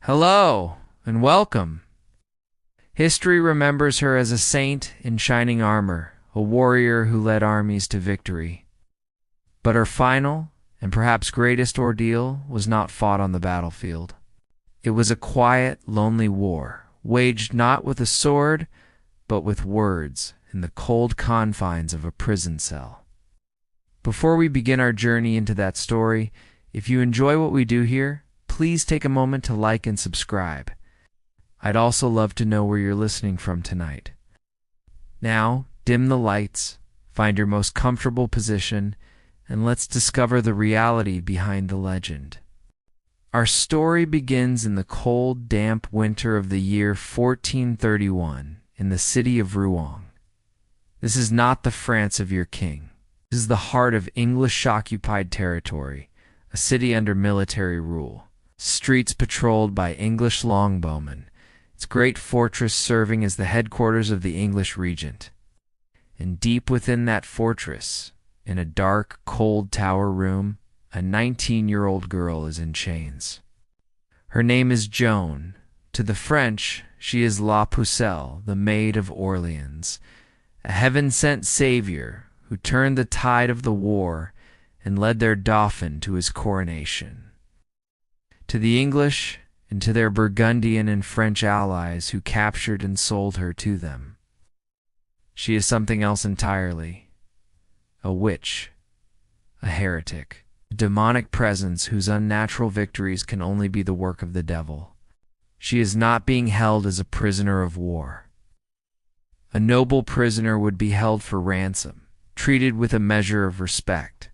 Hello, and welcome. History remembers her as a saint in shining armor, a warrior who led armies to victory. But her final, and perhaps greatest ordeal, was not fought on the battlefield. It was a quiet, lonely war, waged not with a sword, but with words in the cold confines of a prison cell. Before we begin our journey into that story, if you enjoy what we do here, please take a moment to like and subscribe. I'd also love to know where you're listening from tonight. Now, dim the lights, find your most comfortable position, and let's discover the reality behind the legend. Our story begins in the cold, damp winter of the year 1431 in the city of Rouen. This is not the France of your king. This is the heart of English-occupied territory, a city under military rule. Streets patrolled by English longbowmen, its great fortress serving as the headquarters of the English regent. And deep within that fortress, in a dark, cold tower room, a 19-year-old girl is in chains. Her name is Joan. To the French, she is La Pucelle, the Maid of Orleans, a heaven-sent savior who turned the tide of the war and led their dauphin to his coronation. To the English, and to their Burgundian and French allies who captured and sold her to them, she is something else entirely. A witch, a heretic, a demonic presence whose unnatural victories can only be the work of the devil. She is not being held as a prisoner of war. A noble prisoner would be held for ransom, treated with a measure of respect.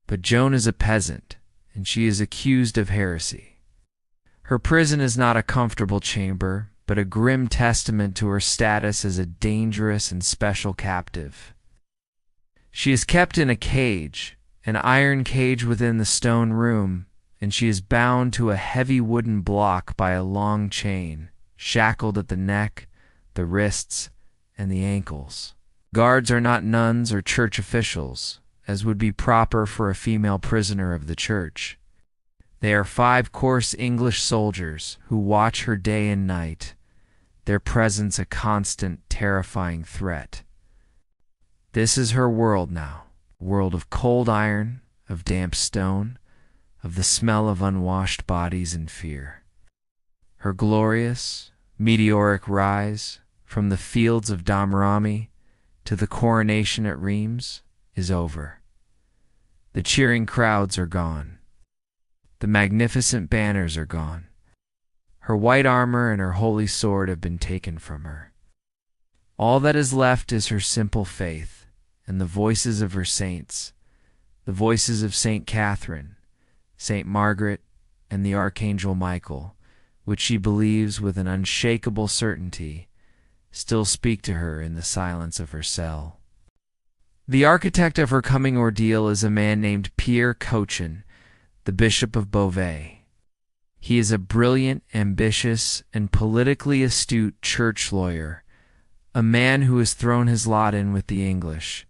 But Joan is a peasant, and she is accused of heresy. Her prison is not a comfortable chamber, but a grim testament to her status as a dangerous and special captive. She is kept in a cage, an iron cage within the stone room, and she is bound to a heavy wooden block by a long chain, shackled at the neck, the wrists, and the ankles. Guards are not nuns or church officials, as would be proper for a female prisoner of the church. They are 5 coarse English soldiers who watch her day and night, their presence a constant, terrifying threat. This is her world now, a world of cold iron, of damp stone, of the smell of unwashed bodies and fear. Her glorious, meteoric rise from the fields of Domremy to the coronation at Reims is over. The cheering crowds are gone. The magnificent banners are gone. Her white armor and her holy sword have been taken from her. All that is left is her simple faith and the voices of her saints, the voices of Saint Catherine, Saint Margaret, and the Archangel Michael, which she believes with an unshakable certainty still speak to her in the silence of her cell. The architect of her coming ordeal is a man named Pierre Cochin, the Bishop of Beauvais. He is a brilliant, ambitious, and politically astute church lawyer, a man who has thrown his lot in with the English.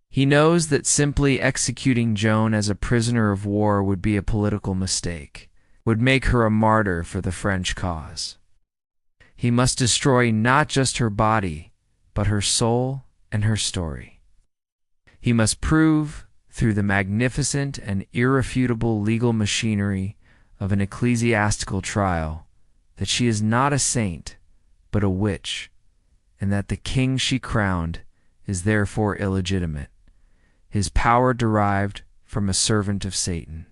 He knows that simply executing Joan as a prisoner of war would be a political mistake, would make her a martyr for the French cause. He must destroy not just her body, but her soul and her story. He must prove, through the magnificent and irrefutable legal machinery of an ecclesiastical trial, that she is not a saint, but a witch, and that the king she crowned is therefore illegitimate, his power derived from a servant of Satan.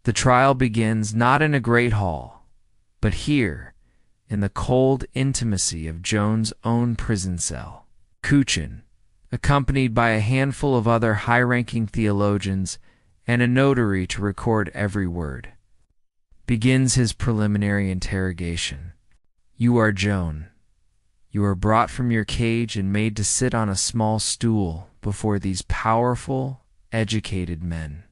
The trial begins not in a great hall, but here, in the cold intimacy of Joan's own prison cell. Cochin, accompanied by a handful of other high-ranking theologians and a notary to record every word, begins his preliminary interrogation. You are Joan. You are brought from your cage and made to sit on a small stool before these powerful, educated men.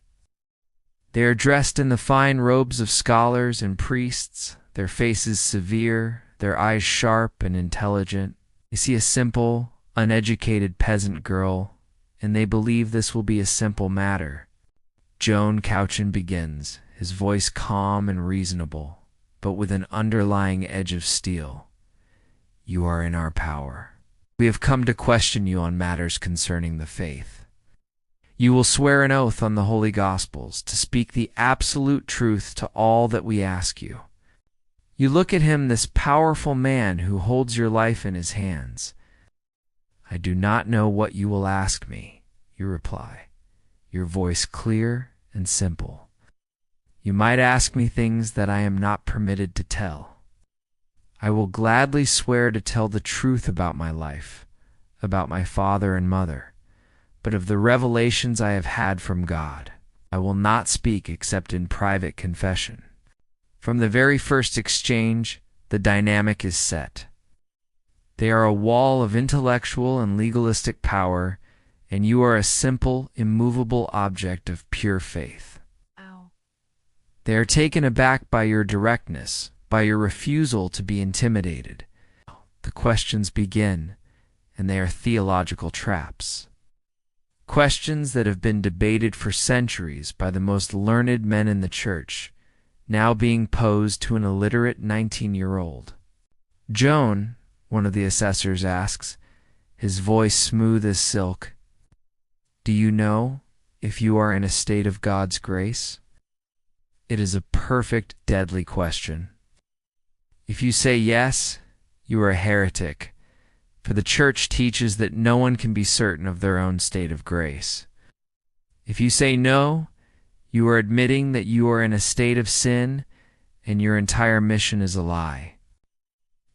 They are dressed in the fine robes of scholars and priests, their faces severe, their eyes sharp and intelligent. They see a simple, uneducated peasant girl, and they believe this will be a simple matter. Joan Cochin begins, his voice calm and reasonable, but with an underlying edge of steel. You are in our power. We have come to question you on matters concerning the faith. You will swear an oath on the Holy Gospels to speak the absolute truth to all that we ask you. You look at him, this powerful man who holds your life in his hands. I do not know what you will ask me, you reply, your voice clear and simple. You might ask me things that I am not permitted to tell. I will gladly swear to tell the truth about my life, about my father and mother, but of the revelations I have had from God, I will not speak except in private confession. From the very first exchange, the dynamic is set. They are a wall of intellectual and legalistic power, and you are a simple, immovable object of pure faith. Ow. They are taken aback by your directness, by your refusal to be intimidated. The questions begin, and they are theological traps. Questions that have been debated for centuries by the most learned men in the church, now being posed to an illiterate 19-year-old. Joan, one of the assessors asks, his voice smooth as silk, do you know if you are in a state of God's grace? It is a perfect, deadly question. If you say yes, you are a heretic, for the church teaches that no one can be certain of their own state of grace. If you say no, you are admitting that you are in a state of sin and your entire mission is a lie.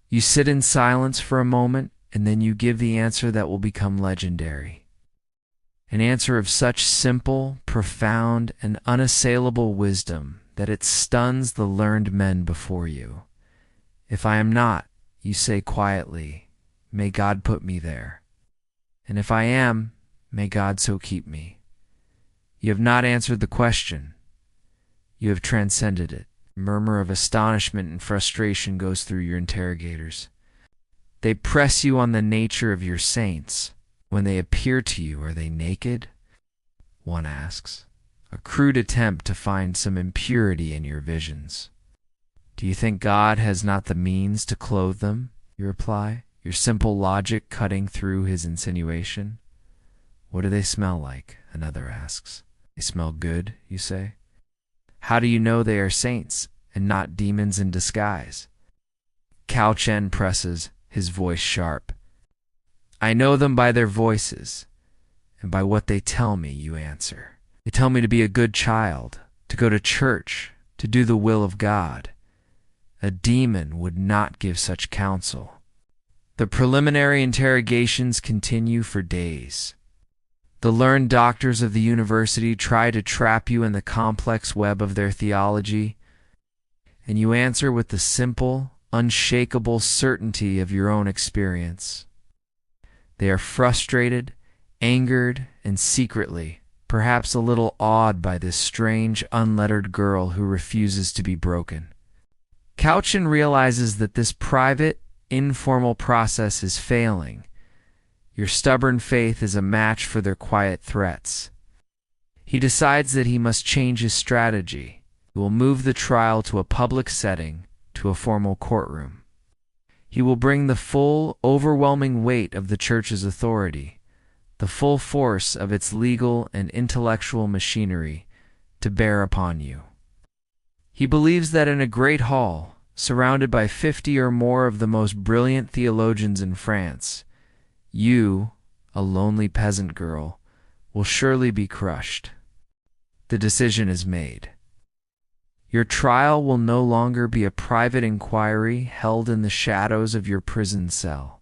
You sit in silence for a moment, and then you give the answer that will become legendary. An answer of such simple, profound, and unassailable wisdom that it stuns the learned men before you. If I am not, you say quietly, may God put me there. And if I am, may God so keep me. You have not answered the question. You have transcended it. A murmur of astonishment and frustration goes through your interrogators. They press you on the nature of your saints. When they appear to you, are they naked? One asks, a crude attempt to find some impurity in your visions. Do you think God has not the means to clothe them? You reply, your simple logic cutting through his insinuation. What do they smell like? Another asks. They smell good, you say. How do you know they are saints and not demons in disguise? Cao Chen presses, his voice sharp. I know them by their voices, and by what they tell me, you answer. They tell me to be a good child, to go to church, to do the will of God. A demon would not give such counsel. The preliminary interrogations continue for days. The learned doctors of the university try to trap you in the complex web of their theology, and you answer with the simple, unshakable certainty of your own experience. They are frustrated, angered, and secretly, perhaps a little awed by this strange, unlettered girl who refuses to be broken. Cao Chen realizes that this private, informal process is failing. Your stubborn faith is a match for their quiet threats. He decides that he must change his strategy. He will move the trial to a public setting, to a formal courtroom. He will bring the full, overwhelming weight of the church's authority, the full force of its legal and intellectual machinery, to bear upon you. He believes that in a great hall, surrounded by 50 or more of the most brilliant theologians in France, you, a lonely peasant girl, will surely be crushed. The decision is made. Your trial will no longer be a private inquiry held in the shadows of your prison cell.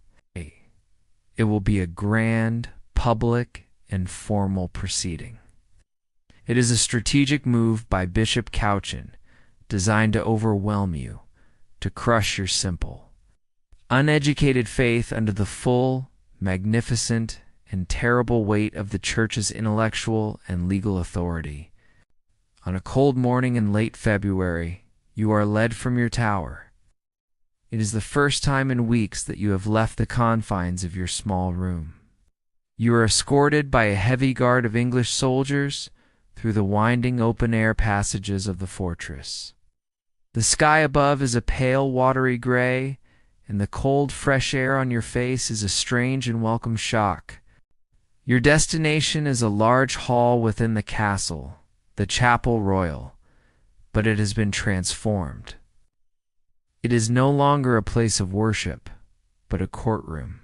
It will be a grand, public, and formal proceeding. It is a strategic move by Bishop Cao Chen, designed to overwhelm you, to crush your simple, uneducated faith under the full, magnificent, and terrible weight of the church's intellectual and legal authority. On a cold morning in late February, you are led from your tower. It is the first time in weeks that you have left the confines of your small room. You are escorted by a heavy guard of English soldiers through the winding open-air passages of the fortress. The sky above is a pale, watery gray, and the cold, fresh air on your face is a strange and welcome shock. Your destination is a large hall within the castle, the Chapel Royal, but it has been transformed. It is no longer a place of worship, but a courtroom.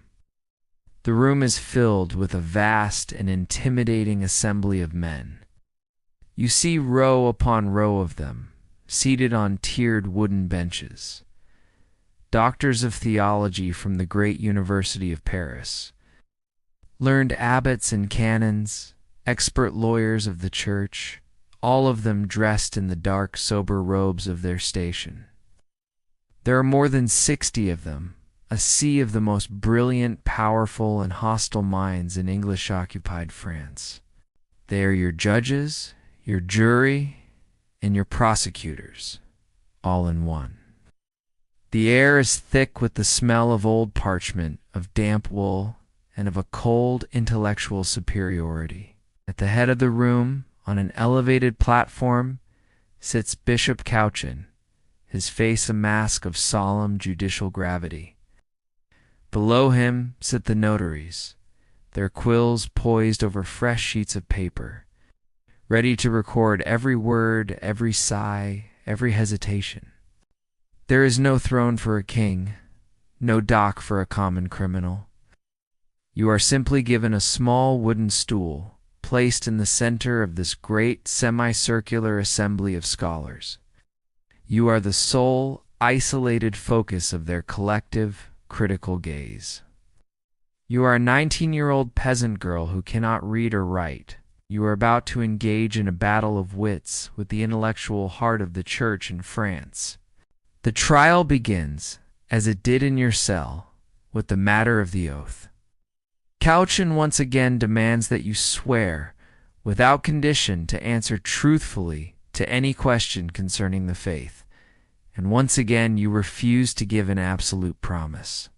The room is filled with a vast and intimidating assembly of men. You see row upon row of them, seated on tiered wooden benches. Doctors of theology from the great University of Paris, learned abbots and canons, expert lawyers of the church, all of them dressed in the dark, sober robes of their station. There are more than 60 of them, a sea of the most brilliant, powerful, and hostile minds in English-occupied France. They are your judges, your jury, and your prosecutors, all in one. The air is thick with the smell of old parchment, of damp wool, and of a cold intellectual superiority. At the head of the room, on an elevated platform, sits Bishop Cauchin, his face a mask of solemn judicial gravity. Below him sit the notaries, their quills poised over fresh sheets of paper, ready to record every word, every sigh, every hesitation. There is no throne for a king, no dock for a common criminal. You are simply given a small wooden stool, placed in the center of this great semicircular assembly of scholars. You are the sole, isolated focus of their collective, critical gaze. You are a 19-year-old peasant girl who cannot read or write. You are about to engage in a battle of wits with the intellectual heart of the church in France. The trial begins, as it did in your cell, with the matter of the oath. Cauchin once again demands that you swear, without condition, to answer truthfully to any question concerning the faith, and once again you refuse to give an absolute promise.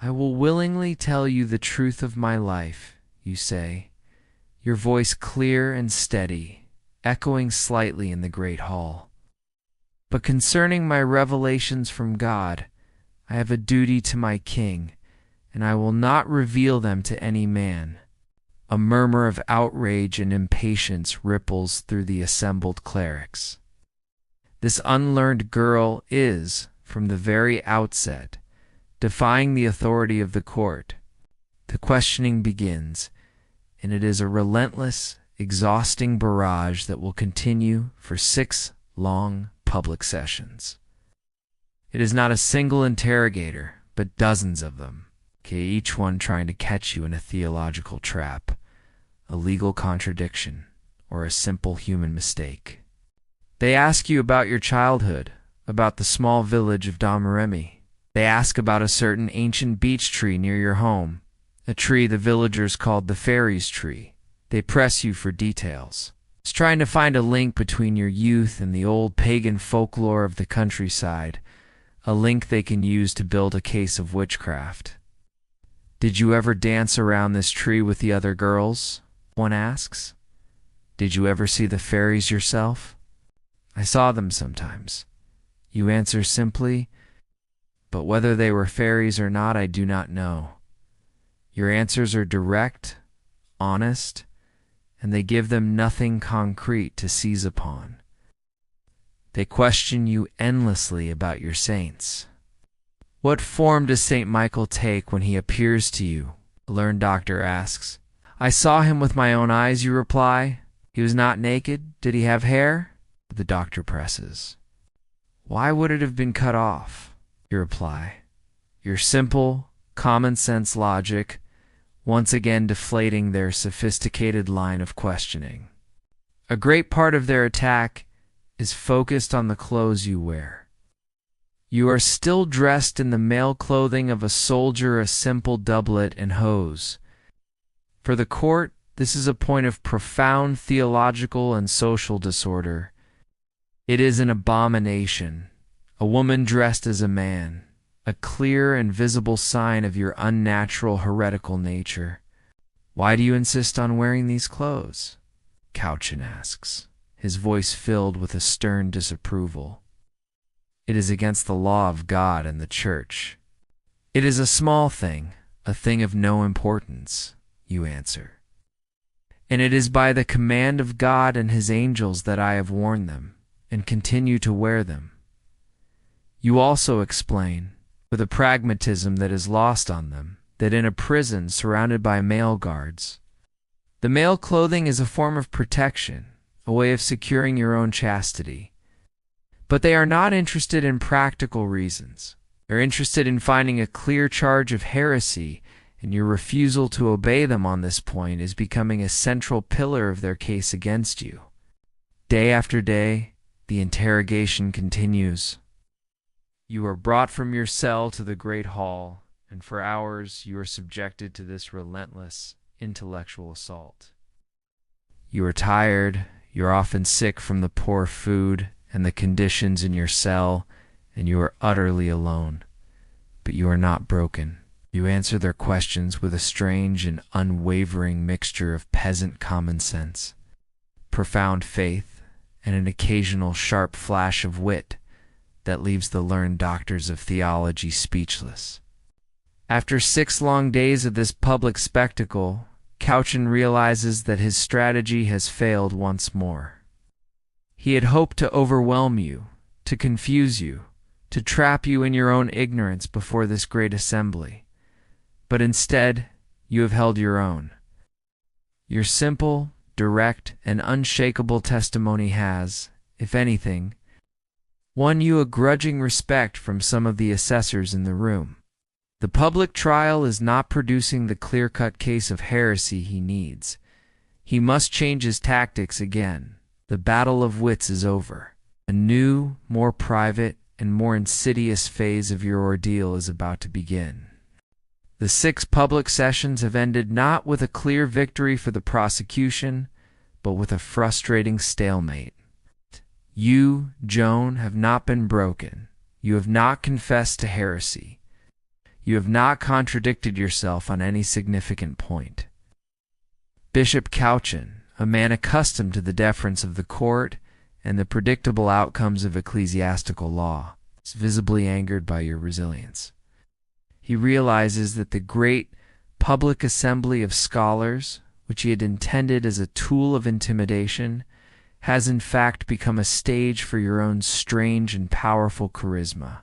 I will willingly tell you the truth of my life, you say, your voice clear and steady, echoing slightly in the great hall. But concerning my revelations from God, I have a duty to my king, and I will not reveal them to any man. A murmur of outrage and impatience ripples through the assembled clerics. This unlearned girl is, from the very outset, defying the authority of the court. The questioning begins, and it is a relentless, exhausting barrage that will continue for 6 long public sessions. It is not a single interrogator, but dozens of them, each one trying to catch you in a theological trap, a legal contradiction, or a simple human mistake. They ask you about your childhood, about the small village of Domremy. They ask about a certain ancient beech tree near your home, a tree the villagers called the fairies' tree. They press you for details. It's trying to find a link between your youth and the old pagan folklore of the countryside, a link they can use to build a case of witchcraft. Did you ever dance around this tree with the other girls? One asks. Did you ever see the fairies yourself? I saw them sometimes. You answer simply, but whether they were fairies or not, I do not know. Your answers are direct, honest, and they give them nothing concrete to seize upon. They question you endlessly about your saints. What form does St. Michael take when he appears to you? A learned doctor asks. I saw him with my own eyes, you reply. He was not naked. Did he have hair? The doctor presses. Why would it have been cut off? You reply. Your simple, common-sense logic once again deflating their sophisticated line of questioning. A great part of their attack is focused on the clothes you wear. You are still dressed in the male clothing of a soldier, a simple doublet and hose. For the court, this is a point of profound theological and social disorder. It is an abomination. A woman dressed as a man, a clear and visible sign of your unnatural heretical nature. Why do you insist on wearing these clothes? Cauchin asks, his voice filled with a stern disapproval. It is against the law of God and the Church. It is a small thing, a thing of no importance, you answer. And it is by the command of God and his angels that I have worn them, and continue to wear them. You also explain, with a pragmatism that is lost on them, that in a prison surrounded by male guards, the male clothing is a form of protection, a way of securing your own chastity. But they are not interested in practical reasons. They're interested in finding a clear charge of heresy, and your refusal to obey them on this point is becoming a central pillar of their case against you. Day after day, the interrogation continues. You are brought from your cell to the great hall, and for hours you are subjected to this relentless intellectual assault. You are tired, you're often sick from the poor food and the conditions in your cell, and you are utterly alone. But you are not broken. You answer their questions with a strange and unwavering mixture of peasant common sense, profound faith, and an occasional sharp flash of wit that leaves the learned doctors of theology speechless. After 6 long days of this public spectacle, Cauchin realizes that his strategy has failed once more. He had hoped to overwhelm you, to confuse you, to trap you in your own ignorance before this great assembly. But instead, you have held your own. Your simple, direct, and unshakable testimony has, if anything, won you a grudging respect from some of the assessors in the room. The public trial is not producing the clear-cut case of heresy he needs. He must change his tactics again. The battle of wits is over. A new, more private, and more insidious phase of your ordeal is about to begin. The 6 public sessions have ended not with a clear victory for the prosecution, but with a frustrating stalemate. You, Joan, have not been broken. You have not confessed to heresy. You have not contradicted yourself on any significant point. Bishop Cauchin, a man accustomed to the deference of the court and the predictable outcomes of ecclesiastical law, is visibly angered by your resilience. He realizes that the great public assembly of scholars, which he had intended as a tool of intimidation, has in fact become a stage for your own strange and powerful charisma.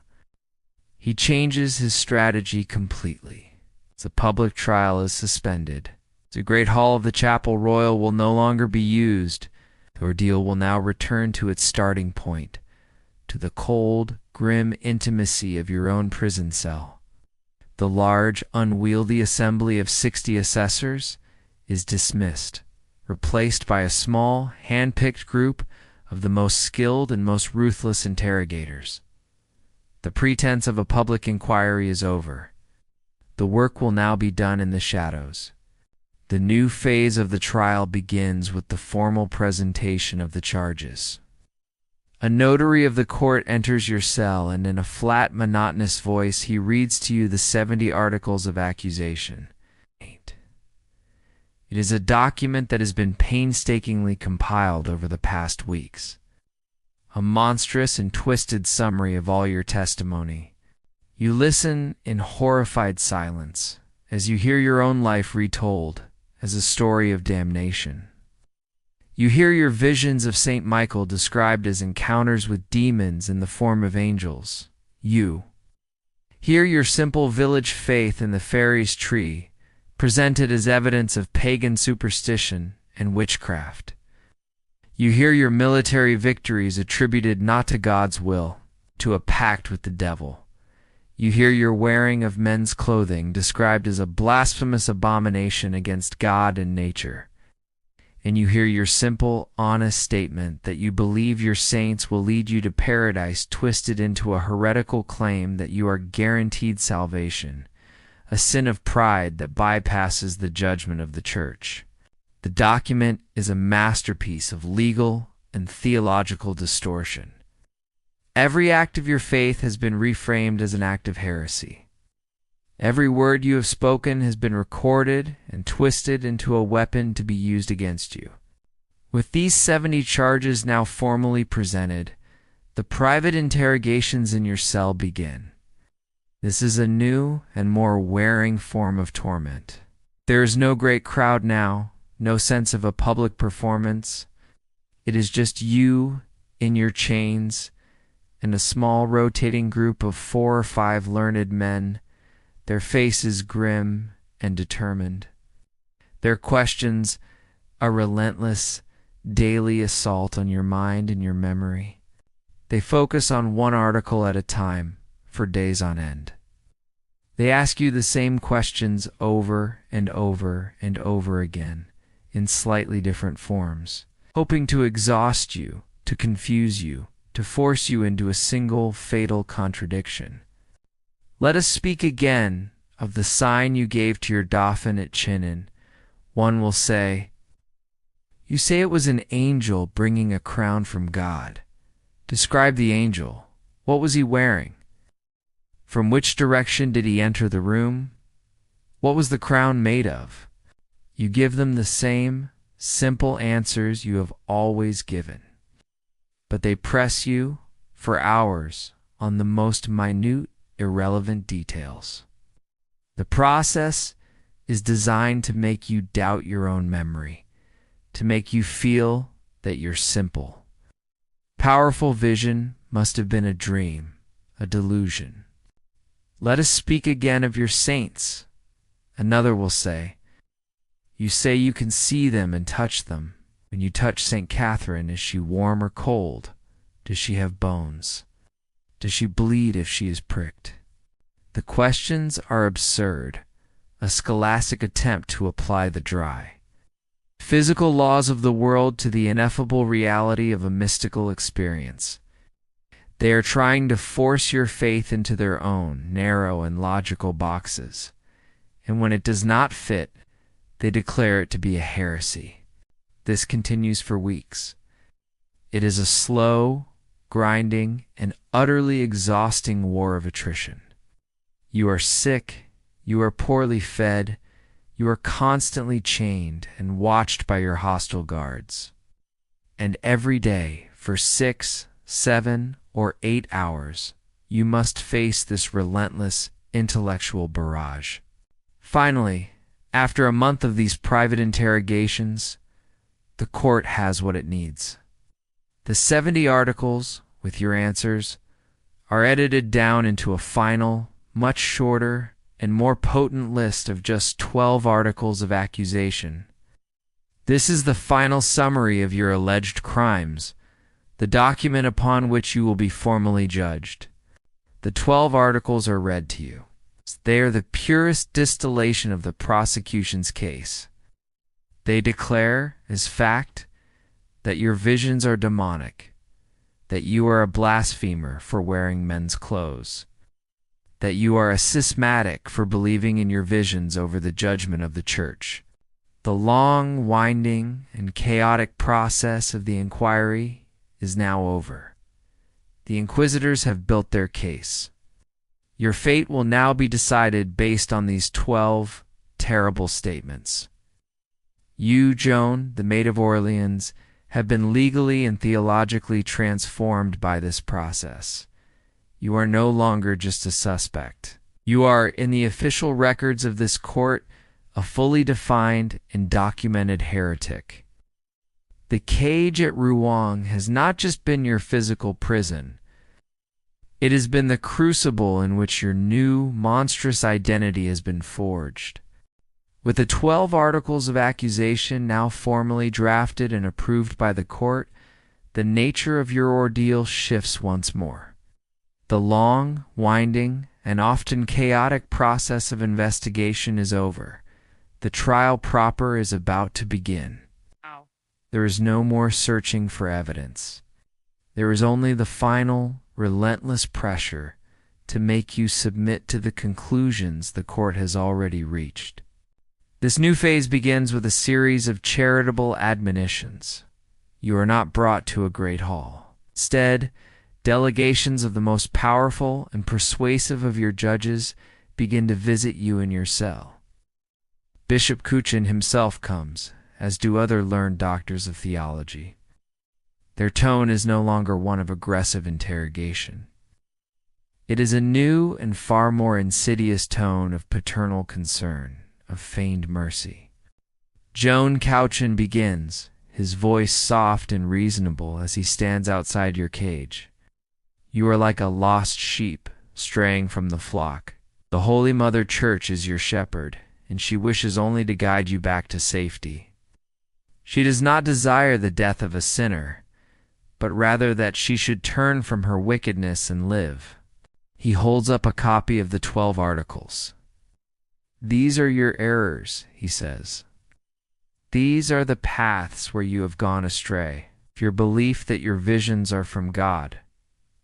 He changes his strategy completely. The public trial is suspended. The great hall of the chapel royal will no longer be used. The ordeal will now return to its starting point, to the cold, grim intimacy of your own prison cell. The large, unwieldy assembly of 60 assessors is dismissed, replaced by a small, hand-picked group of the most skilled and most ruthless interrogators. The pretense of a public inquiry is over. The work will now be done in the shadows. The new phase of the trial begins with the formal presentation of the charges. A notary of the court enters your cell, and in a flat, monotonous voice he reads to you the 70 articles of accusation. It is a document that has been painstakingly compiled over the past weeks. A monstrous and twisted summary of all your testimony. You listen in horrified silence as you hear your own life retold as a story of damnation. You hear your visions of St. Michael described as encounters with demons in the form of angels. You hear your simple village faith in the fairies' tree presented as evidence of pagan superstition and witchcraft. You hear your military victories attributed not to God's will, to a pact with the devil. You hear your wearing of men's clothing described as a blasphemous abomination against God and nature. And you hear your simple, honest statement that you believe your saints will lead you to paradise twisted into a heretical claim that you are guaranteed salvation, a sin of pride that bypasses the judgment of the Church. The document is a masterpiece of legal and theological distortion. Every act of your faith has been reframed as an act of heresy. Every word you have spoken has been recorded and twisted into a weapon to be used against you. With these 70 charges now formally presented, The private interrogations in your cell begin. This is a new and more wearing form of torment. There is no great crowd now, no sense of a public performance. It is just you in your chains and a small rotating group of 4 or 5 learned men, their faces grim and determined. Their questions a relentless, daily assault on your mind and your memory. They focus on one article at a time for days on end. They ask you the same questions over and over and over again in slightly different forms, hoping to exhaust you, to confuse you, to force you into a single fatal contradiction. Let us speak again of the sign you gave to your Dauphin at Chinon. One will say, "You say it was an angel bringing a crown from God. Describe the angel. What was he wearing? From which direction did he enter the room? What was the crown made of?" You give them the same simple answers you have always given, but they press you for hours on the most minute, irrelevant details. The process is designed to make you doubt your own memory, to make you feel that you're simple. Powerful vision must have been a dream, a delusion. Let us speak again of your saints. Another will say, "You say you can see them and touch them. When you touch St. Catherine, is she warm or cold? Does she have bones? Does she bleed if she is pricked?" The questions are absurd, a scholastic attempt to apply the dry, physical laws of the world to the ineffable reality of a mystical experience. They are trying to force your faith into their own narrow and logical boxes, and when it does not fit, they declare it to be a heresy. This continues for weeks. It is a slow, grinding, and utterly exhausting war of attrition. You are sick, you are poorly fed, you are constantly chained and watched by your hostile guards. And every day, for 6, 7, or 8 hours, you must face this relentless intellectual barrage. Finally, after a month of these private interrogations, the court has what it needs. The 70 articles, with your answers, are edited down into a final, much shorter and more potent list of just 12 articles of accusation. This is the final summary of your alleged crimes, the document upon which you will be formally judged. The 12 articles are read to you. They are the purest distillation of the prosecution's case. They declare, as fact, that your visions are demonic, that you are a blasphemer for wearing men's clothes, that you are a schismatic for believing in your visions over the judgment of the Church. The long, winding, and chaotic process of the inquiry is now over. The inquisitors have built their case. Your fate will now be decided based on these 12 terrible statements. You, Joan, the Maid of Orleans, have been legally and theologically transformed by this process. You are no longer just a suspect. You are, in the official records of this court, a fully defined and documented heretic. The cage at Rouen has not just been your physical prison. It has been the crucible in which your new, monstrous identity has been forged. With the 12 articles of accusation now formally drafted and approved by the court, the nature of your ordeal shifts once more. The long, winding, and often chaotic process of investigation is over. The trial proper is about to begin. There is no more searching for evidence. There is only the final, relentless pressure to make you submit to the conclusions the court has already reached. This new phase begins with a series of charitable admonitions. You are not brought to a great hall. Instead, delegations of the most powerful and persuasive of your judges begin to visit you in your cell. Bishop Kuchin himself comes, as do other learned doctors of theology. Their tone is no longer one of aggressive interrogation. It is a new and far more insidious tone of paternal concern, of feigned mercy. Joan Cauchin begins, his voice soft and reasonable as he stands outside your cage. You are like a lost sheep, straying from the flock. The Holy Mother Church is your shepherd, and she wishes only to guide you back to safety. She does not desire the death of a sinner, but rather that she should turn from her wickedness and live. He holds up a copy of the 12 Articles. These are your errors, he says. These are the paths where you have gone astray. Your belief that your visions are from God,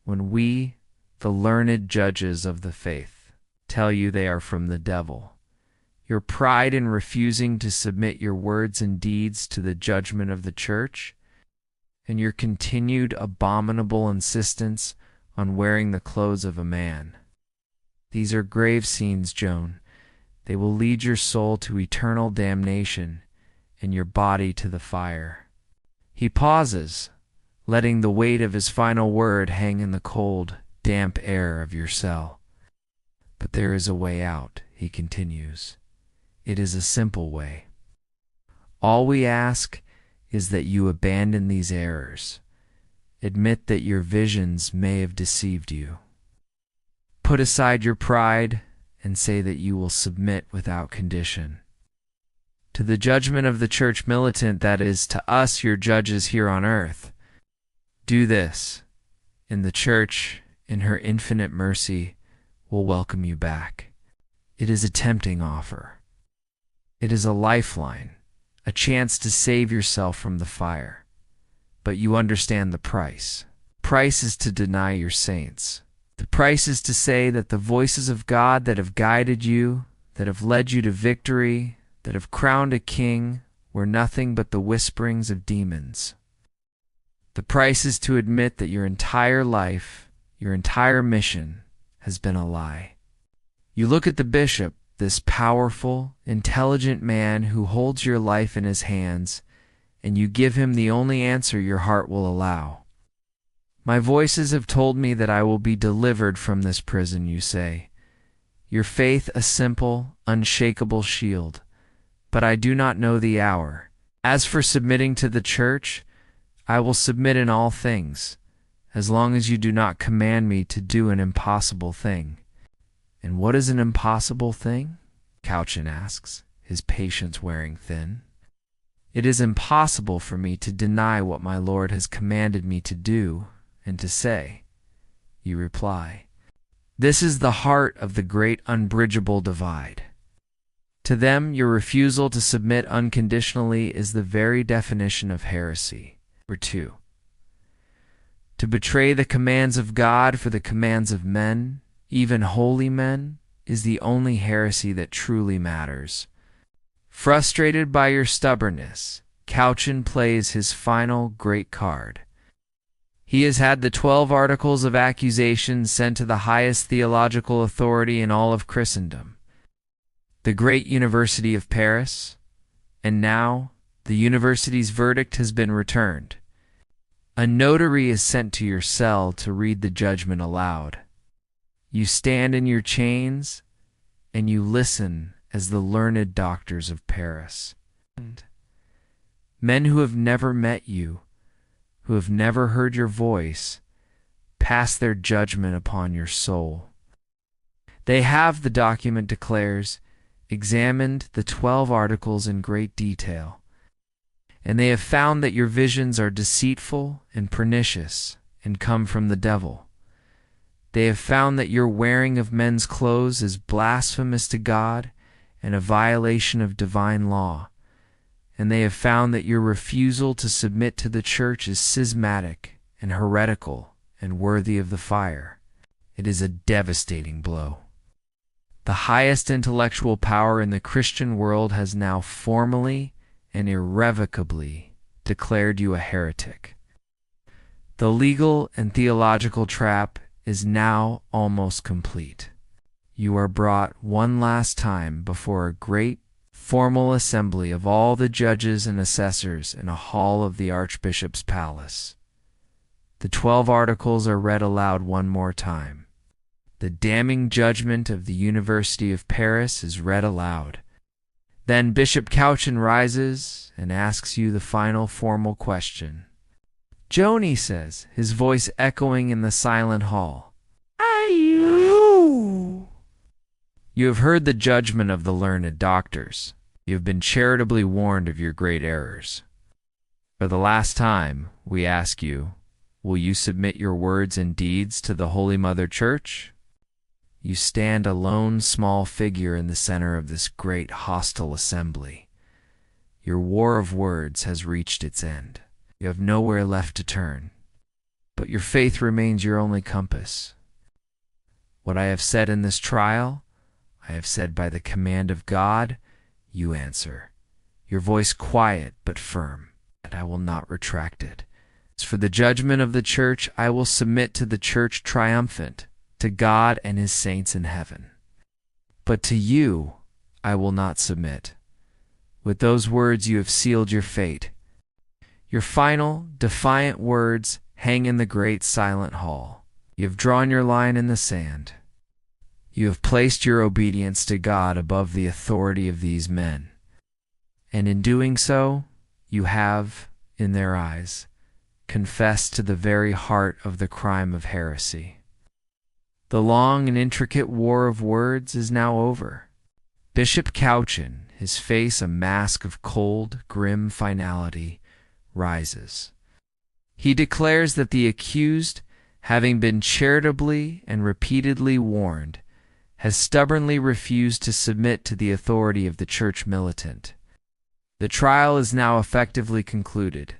when we, the learned judges of the faith, tell you they are from the devil. Your pride in refusing to submit your words and deeds to the judgment of the church, and your continued abominable insistence on wearing the clothes of a man. These are grave scenes, Joan. They will lead your soul to eternal damnation and your body to the fire. He pauses, letting the weight of his final word hang in the cold, damp air of your cell. But there is a way out, he continues. It is a simple way. All we ask is that you abandon these errors. Admit that your visions may have deceived you. Put aside your pride and say that you will submit without condition to the judgment of the church militant, that is, to us, your judges here on earth. Do this, and the church, in her infinite mercy, will welcome you back. It is a tempting offer. It is a lifeline, a chance to save yourself from the fire. But you understand the price. Price is to deny your saints. The price is to say that the voices of God that have guided you, that have led you to victory, that have crowned a king, were nothing but the whisperings of demons. The price is to admit that your entire life, your entire mission, has been a lie. You look at the bishop, this powerful, intelligent man who holds your life in his hands, and you give him the only answer your heart will allow. My voices have told me that I will be delivered from this prison, you say. Your faith a simple, unshakable shield. But I do not know the hour. As for submitting to the church, I will submit in all things, as long as you do not command me to do an impossible thing. And what is an impossible thing? Cauchin asks, his patience wearing thin. It is impossible for me to deny what my Lord has commanded me to do and to say, you reply. This is the heart of the great unbridgeable divide. To them, your refusal to submit unconditionally is the very definition of heresy. Or 2. To betray the commands of God for the commands of men, even holy men, is the only heresy that truly matters. Frustrated by your stubbornness, Cauchin plays his final great card. He has had the 12 articles of accusation sent to the highest theological authority in all of Christendom, the great University of Paris, and now the university's verdict has been returned. A notary is sent to your cell to read the judgment aloud. You stand in your chains, and you listen as the learned doctors of Paris, men who have never met you, who have never heard your voice, pass their judgment upon your soul. They have, the document declares, examined the 12 articles in great detail, and they have found that your visions are deceitful and pernicious and come from the devil. They have found that your wearing of men's clothes is blasphemous to God and a violation of divine law, and they have found that your refusal to submit to the church is schismatic and heretical and worthy of the fire. It is a devastating blow. The highest intellectual power in the Christian world has now formally and irrevocably declared you a heretic. The legal and theological trap is now almost complete. You are brought one last time before a great formal assembly of all the judges and assessors in a hall of the Archbishop's palace. The 12 articles are read aloud one more time. The damning judgment of the University of Paris is read aloud. Then Bishop Cauchin rises and asks you the final formal question. "Joan," he says, his voice echoing in the silent hall. "You have heard the judgment of the learned doctors. You have been charitably warned of your great errors. For the last time, we ask you, will you submit your words and deeds to the Holy Mother Church?" You stand a lone small figure in the center of this great hostile assembly. Your war of words has reached its end. You have nowhere left to turn, but your faith remains your only compass. "What I have said in this trial, I have said by the command of God," you answer, your voice quiet but firm, "and I will not retract it. As for the judgment of the Church, I will submit to the Church triumphant, to God and his saints in heaven. But to you I will not submit." With those words you have sealed your fate. Your final, defiant words hang in the great silent hall. You have drawn your line in the sand. You have placed your obedience to God above the authority of these men. And in doing so, you have, in their eyes, confessed to the very heart of the crime of heresy. The long and intricate war of words is now over. Bishop Cauchin, his face a mask of cold, grim finality, rises. He declares that the accused, having been charitably and repeatedly warned, has stubbornly refused to submit to the authority of the Church militant. The trial is now effectively concluded.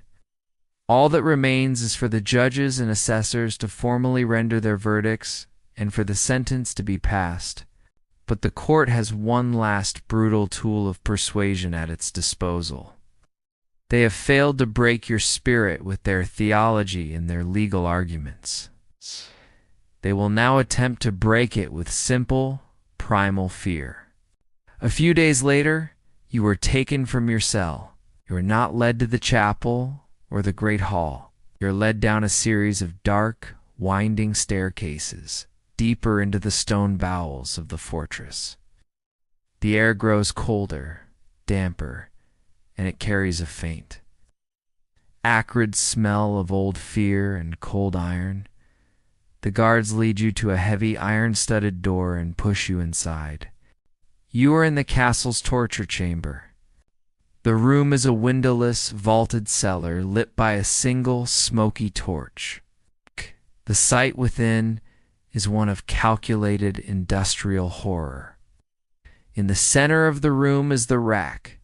All that remains is for the judges and assessors to formally render their verdicts and for the sentence to be passed. But the court has one last brutal tool of persuasion at its disposal. They have failed to break your spirit with their theology and their legal arguments. They will now attempt to break it with simple, primal fear. A few days later, you are taken from your cell. You are not led to the chapel or the great hall. You are led down a series of dark, winding staircases, deeper into the stone bowels of the fortress. The air grows colder, damper, and it carries a faint, acrid smell of old fear and cold iron. The guards lead you to a heavy iron-studded door and push you inside. You are in the castle's torture chamber. The room is a windowless, vaulted cellar lit by a single smoky torch. The sight within is one of calculated industrial horror. In the center of the room is the rack,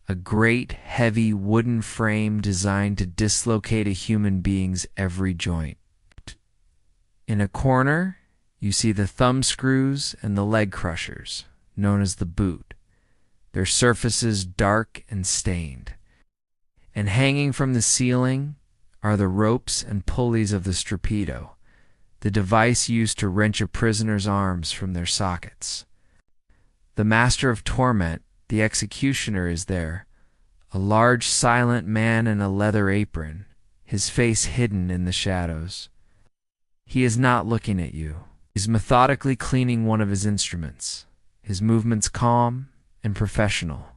a great, heavy wooden frame designed to dislocate a human being's every joint. In a corner, you see the thumb screws and the leg crushers, known as the boot, their surfaces dark and stained. And hanging from the ceiling are the ropes and pulleys of the strapedo, the device used to wrench a prisoner's arms from their sockets. The master of torment, the executioner, is there, a large silent man in a leather apron, his face hidden in the shadows. He is not looking at you. He is methodically cleaning one of his instruments, his movements calm and professional.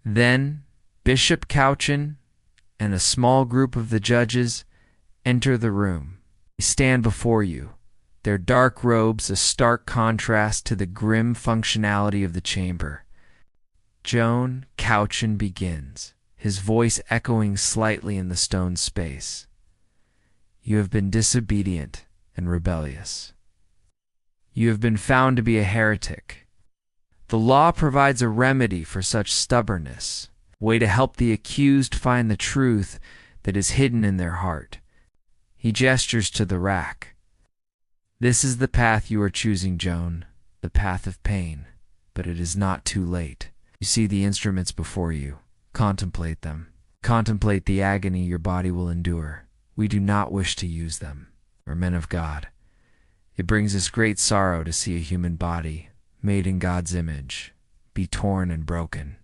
Then Bishop Cauchin and a small group of the judges enter the room. They stand before you, their dark robes a stark contrast to the grim functionality of the chamber. Joan Cauchin begins, his voice echoing slightly in the stone space. You have been disobedient and rebellious. You have been found to be a heretic. The law provides a remedy for such stubbornness, a way to help the accused find the truth that is hidden in their heart. He gestures to the rack. This is the path you are choosing, Joan, the path of pain, but it is not too late. You see the instruments before you. Contemplate them. Contemplate the agony your body will endure. We do not wish to use them. We're men of God. It brings us great sorrow to see a human body, made in God's image, be torn and broken.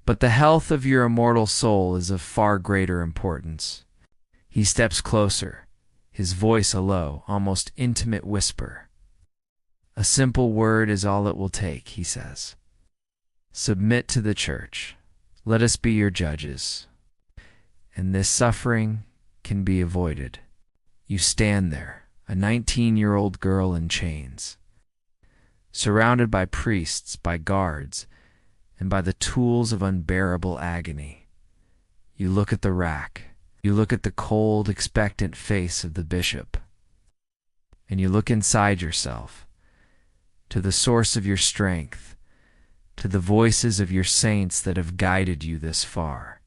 But the health of your immortal soul is of far greater importance. He steps closer, his voice a low, almost intimate whisper. "A simple word is all it will take," he says. "Submit to the church. Let us be your judges. And this suffering can be avoided." You stand there, a 19-year-old girl in chains, surrounded by priests, by guards, and by the tools of unbearable agony. You look at the rack. You look at the cold, expectant face of the bishop. And you look inside yourself, to the source of your strength, to the voices of your saints that have guided you this far.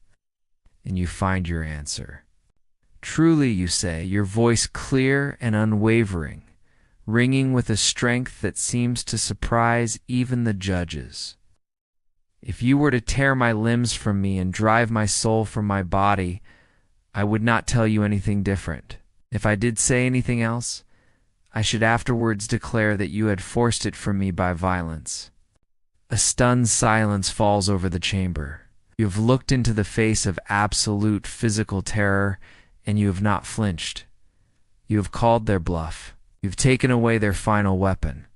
And you find your answer. Truly, you say, your voice clear and unwavering, ringing with a strength that seems to surprise even the judges. "If you were to tear my limbs from me and drive my soul from my body, I would not tell you anything different. If I did say anything else, I should afterwards declare that you had forced it from me by violence." A stunned silence falls over the chamber. You have looked into the face of absolute physical terror, and you have not flinched. You have called their bluff. You have taken away their final weapon.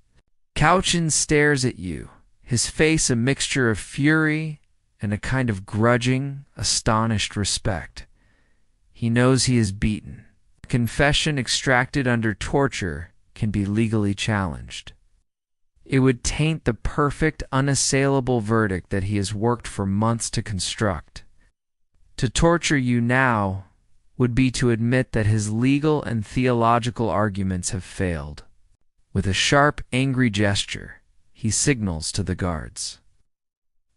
Cauchin stares at you, his face a mixture of fury and a kind of grudging, astonished respect. He knows he is beaten. Confession extracted under torture can be legally challenged. It would taint the perfect, unassailable verdict that he has worked for months to construct. To torture you now would be to admit that his legal and theological arguments have failed. With a sharp, angry gesture, he signals to the guards.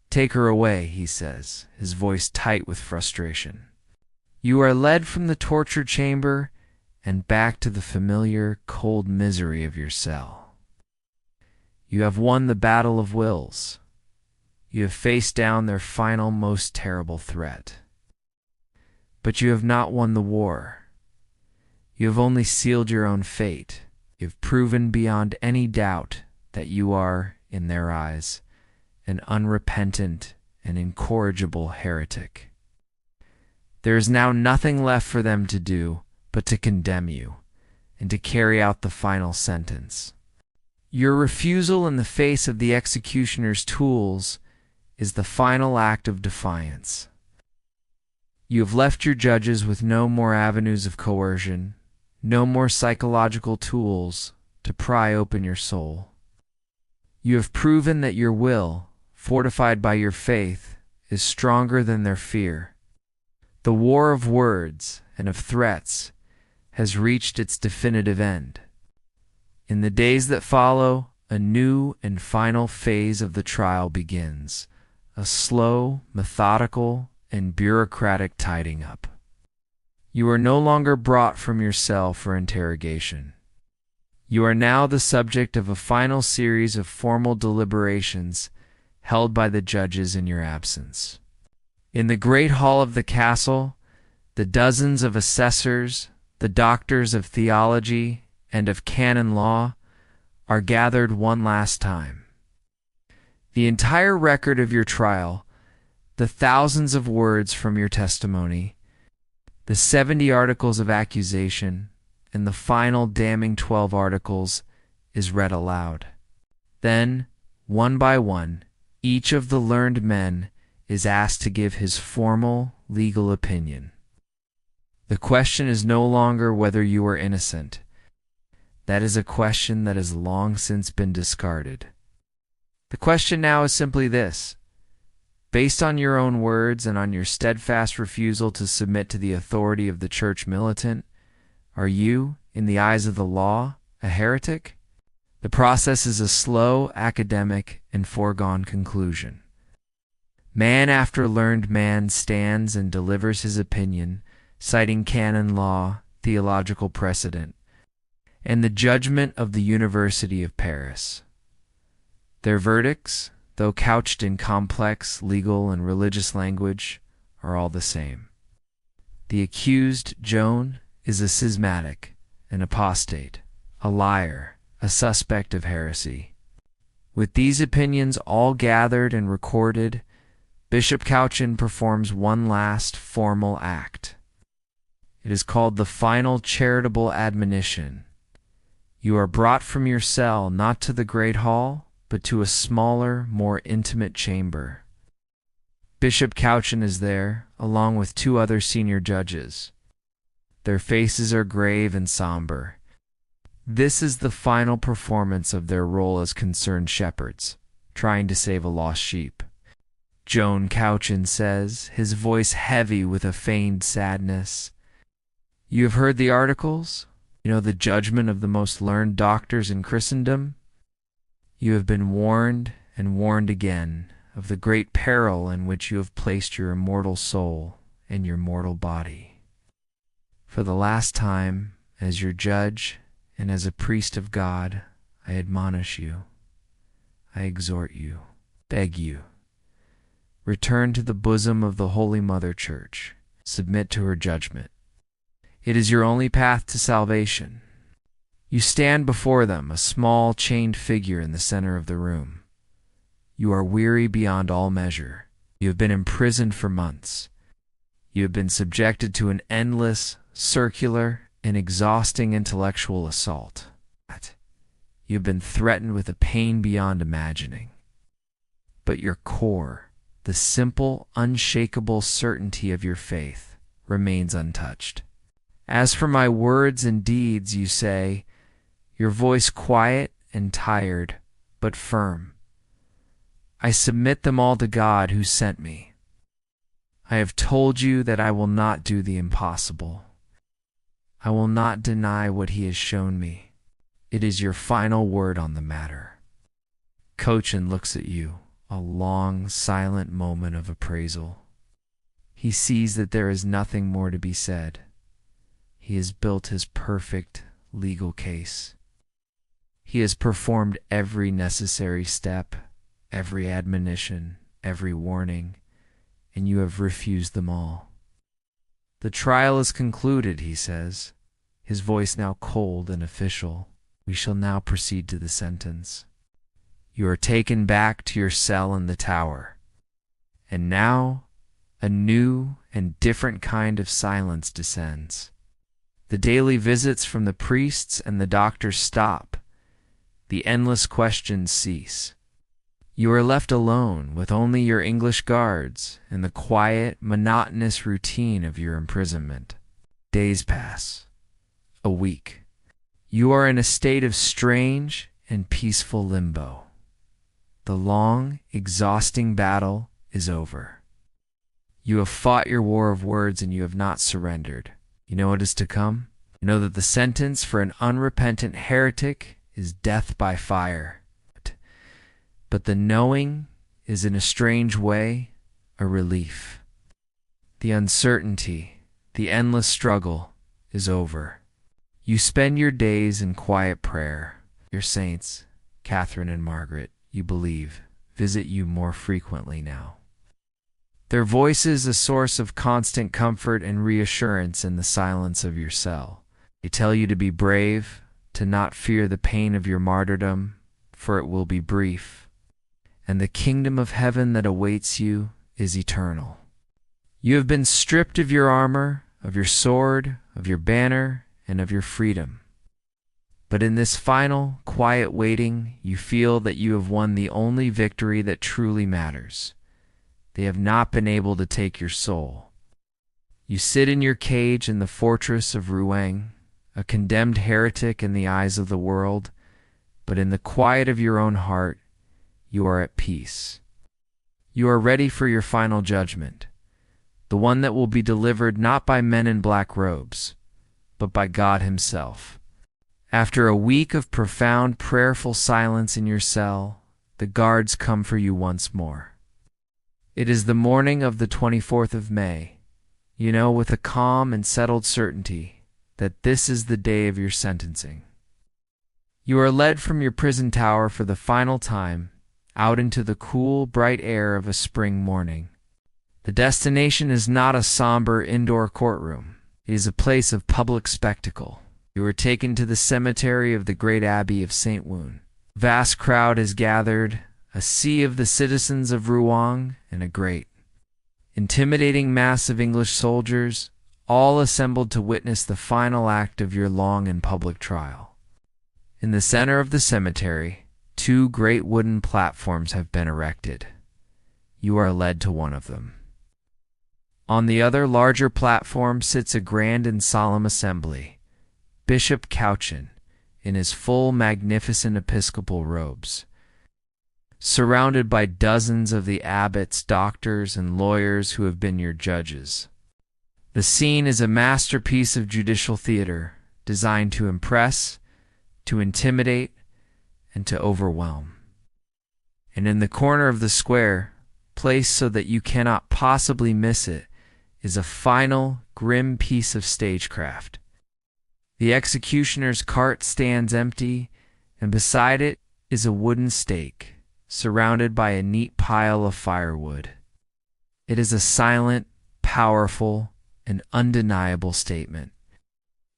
"Take her away," he says, his voice tight with frustration. You are led from the torture chamber and back to the familiar, cold misery of your cell. You have won the battle of wills. You have faced down their final, most terrible threat. But you have not won the war. You have only sealed your own fate. You have proven beyond any doubt that you are, in their eyes, an unrepentant and incorrigible heretic. There is now nothing left for them to do but to condemn you and to carry out the final sentence. Your refusal in the face of the executioner's tools is the final act of defiance. You have left your judges with no more avenues of coercion, no more psychological tools to pry open your soul. You have proven that your will, fortified by your faith, is stronger than their fear. The war of words and of threats has reached its definitive end. In the days that follow, a new and final phase of the trial begins, a slow, methodical, and bureaucratic tidying up. You are no longer brought from your cell for interrogation. You are now the subject of a final series of formal deliberations held by the judges in your absence. In the great hall of the castle, the dozens of assessors, the doctors of theology and of canon law, are gathered one last time. The entire record of your trial, the thousands of words from your testimony, the 70 articles of accusation, and the final damning 12 articles is read aloud. Then, one by one, each of the learned men is asked to give his formal legal opinion. The question is no longer whether you are innocent. That is a question that has long since been discarded. The question now is simply this: based on your own words and on your steadfast refusal to submit to the authority of the church militant, are you, in the eyes of the law, a heretic? The process is a slow, academic, and foregone conclusion. Man after learned man stands and delivers his opinion, citing canon law, theological precedent, and the judgment of the University of Paris. Their verdicts, though couched in complex legal and religious language, are all the same. The accused, Joan, is a schismatic, an apostate, a liar, a suspect of heresy. With these opinions all gathered and recorded, Bishop Cauchin performs one last formal act. It is called the final charitable admonition. You are brought from your cell not to the great hall, but to a smaller, more intimate chamber. Bishop Couchin is there, along with 2 other senior judges. Their faces are grave and somber. This is the final performance of their role as concerned shepherds, trying to save a lost sheep. Joan Couchin says, his voice heavy with a feigned sadness, "You have heard the articles? You know the judgment of the most learned doctors in Christendom? You have been warned and warned again of the great peril in which you have placed your immortal soul and your mortal body. For the last time, as your judge and as a priest of God, I admonish you, I exhort you, beg you, return to the bosom of the Holy Mother Church, submit to her judgment. It is your only path to salvation." You stand before them, a small chained figure in the center of the room. You are weary beyond all measure. You have been imprisoned for months. You have been subjected to an endless, circular, and exhausting intellectual assault. You have been threatened with a pain beyond imagining. But your core, the simple, unshakable certainty of your faith, remains untouched. As for my words and deeds, you say, your voice quiet and tired, but firm, I submit them all to God who sent me. I have told you that I will not do the impossible. I will not deny what he has shown me. It is your final word on the matter. Couchin looks at you, a long, silent moment of appraisal. He sees that there is nothing more to be said. He has built his perfect legal case. He has performed every necessary step, every admonition, every warning, and you have refused them all. The trial is concluded, he says, his voice now cold and official. We shall now proceed to the sentence. You are taken back to your cell in the tower. And now a new and different kind of silence descends. The daily visits from the priests and the doctors stop. The endless questions cease. You are left alone with only your English guards and the quiet, monotonous routine of your imprisonment. Days pass. A week. You are in a state of strange and peaceful limbo. The long, exhausting battle is over. You have fought your war of words and you have not surrendered. You know what is to come? You know that the sentence for an unrepentant heretic is death by fire. But the knowing is in a strange way a relief. The uncertainty, the endless struggle is over. You spend your days in quiet prayer. Your saints, Catherine and Margaret, you believe, visit you more frequently now. Their voices a source of constant comfort and reassurance in the silence of your cell. They tell you to be brave, to not fear the pain of your martyrdom, for it will be brief, and the kingdom of heaven that awaits you is eternal. You have been stripped of your armor, of your sword, of your banner, and of your freedom. But in this final, quiet waiting, you feel that you have won the only victory that truly matters. They have not been able to take your soul. You sit in your cage in the fortress of Rouen, a condemned heretic in the eyes of the world, but in the quiet of your own heart, you are at peace. You are ready for your final judgment, the one that will be delivered not by men in black robes, but by God himself. After a week of profound prayerful silence in your cell, the guards come for you once more. It is the morning of the 24th of May. You know with a calm and settled certainty that this is the day of your sentencing. You are led from your prison tower for the final time out into the cool, bright air of a spring morning. The destination is not a somber indoor courtroom. It is a place of public spectacle. You are taken to the cemetery of the great abbey of St. Woun. A vast crowd has gathered, a sea of the citizens of Rouen, and a great, intimidating mass of English soldiers, all assembled to witness the final act of your long and public trial. In the center of the cemetery, two great wooden platforms have been erected. You are led to one of them. On the other larger platform sits a grand and solemn assembly, Bishop Couchin, in his full magnificent episcopal robes, surrounded by dozens of the abbots, doctors, and lawyers who have been your judges. The scene is a masterpiece of judicial theater, designed to impress, to intimidate, and to overwhelm. And in the corner of the square, placed so that you cannot possibly miss it, is a final, grim piece of stagecraft. The executioner's cart stands empty, and beside it is a wooden stake, surrounded by a neat pile of firewood. It is a silent, powerful, and undeniable statement.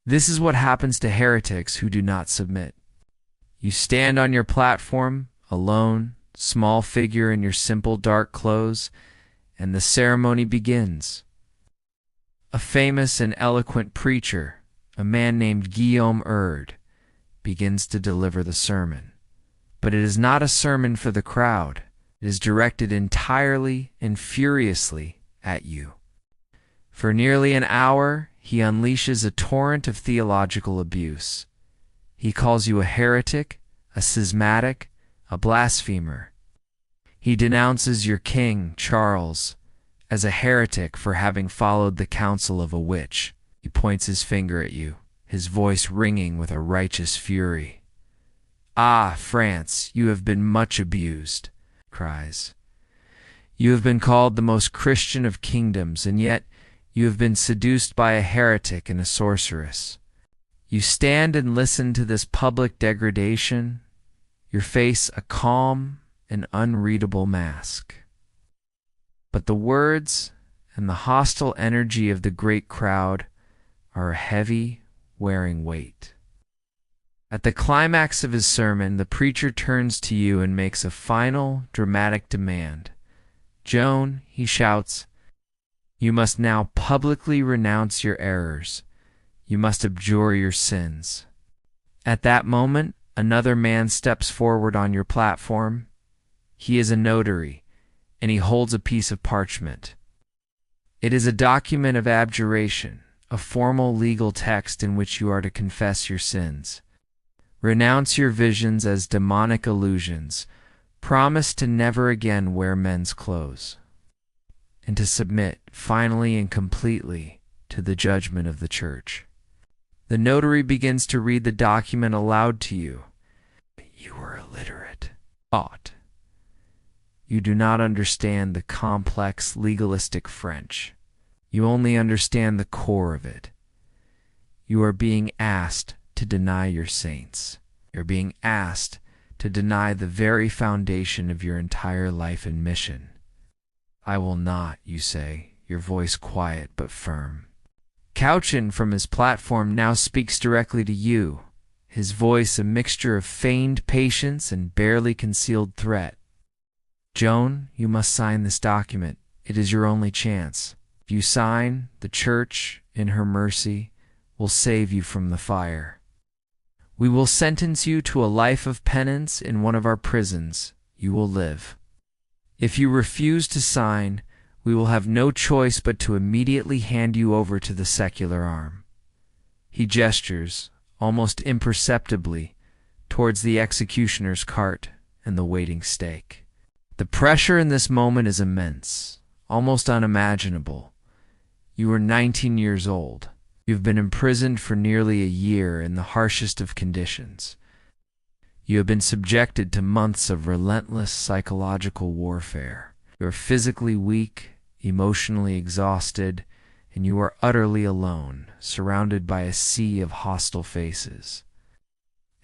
This is what happens to heretics who do not submit. You stand on your platform, alone, small figure in your simple dark clothes, and the ceremony begins. A famous and eloquent preacher, a man named Guillaume Erd, begins to deliver the sermon. But it is not a sermon for the crowd. It is directed entirely and furiously at you. For nearly an hour, he unleashes a torrent of theological abuse. He calls you a heretic, a schismatic, a blasphemer. He denounces your king, Charles, as a heretic for having followed the counsel of a witch. He points his finger at you, his voice ringing with a righteous fury. "Ah, France, you have been much abused," he cries. "You have been called the most Christian of kingdoms, and yet you have been seduced by a heretic and a sorceress. You stand and listen to this public degradation, your face a calm and unreadable mask. But the words and the hostile energy of the great crowd are a heavy, wearing weight. At the climax of his sermon, the preacher turns to you and makes a final, dramatic demand. "Joan," he shouts, "you must now publicly renounce your errors. You must abjure your sins." At that moment, another man steps forward on your platform. He is a notary, and he holds a piece of parchment. It is a document of abjuration, a formal legal text in which you are to confess your sins, renounce your visions as demonic illusions, promise to never again wear men's clothes, and to submit finally and completely to the judgment of the church. The notary begins to read the document aloud to you. You are illiterate. You do not understand the complex legalistic French. You only understand the core of it. You are being asked to deny your saints. You're being asked to deny the very foundation of your entire life and mission. "I will not," you say, your voice quiet but firm. Couchin from his platform now speaks directly to you, his voice a mixture of feigned patience and barely concealed threat. "Joan, you must sign this document. It is your only chance. If you sign, the church, in her mercy, will save you from the fire. We will sentence you to a life of penance in one of our prisons. You will live. If you refuse to sign, we will have no choice but to immediately hand you over to the secular arm." He gestures, almost imperceptibly, towards the executioner's cart and the waiting stake. The pressure in this moment is immense, almost unimaginable. You are 19 years old. You've been imprisoned for nearly a year in the harshest of conditions. You have been subjected to months of relentless psychological warfare. You are physically weak, emotionally exhausted, and you are utterly alone, surrounded by a sea of hostile faces.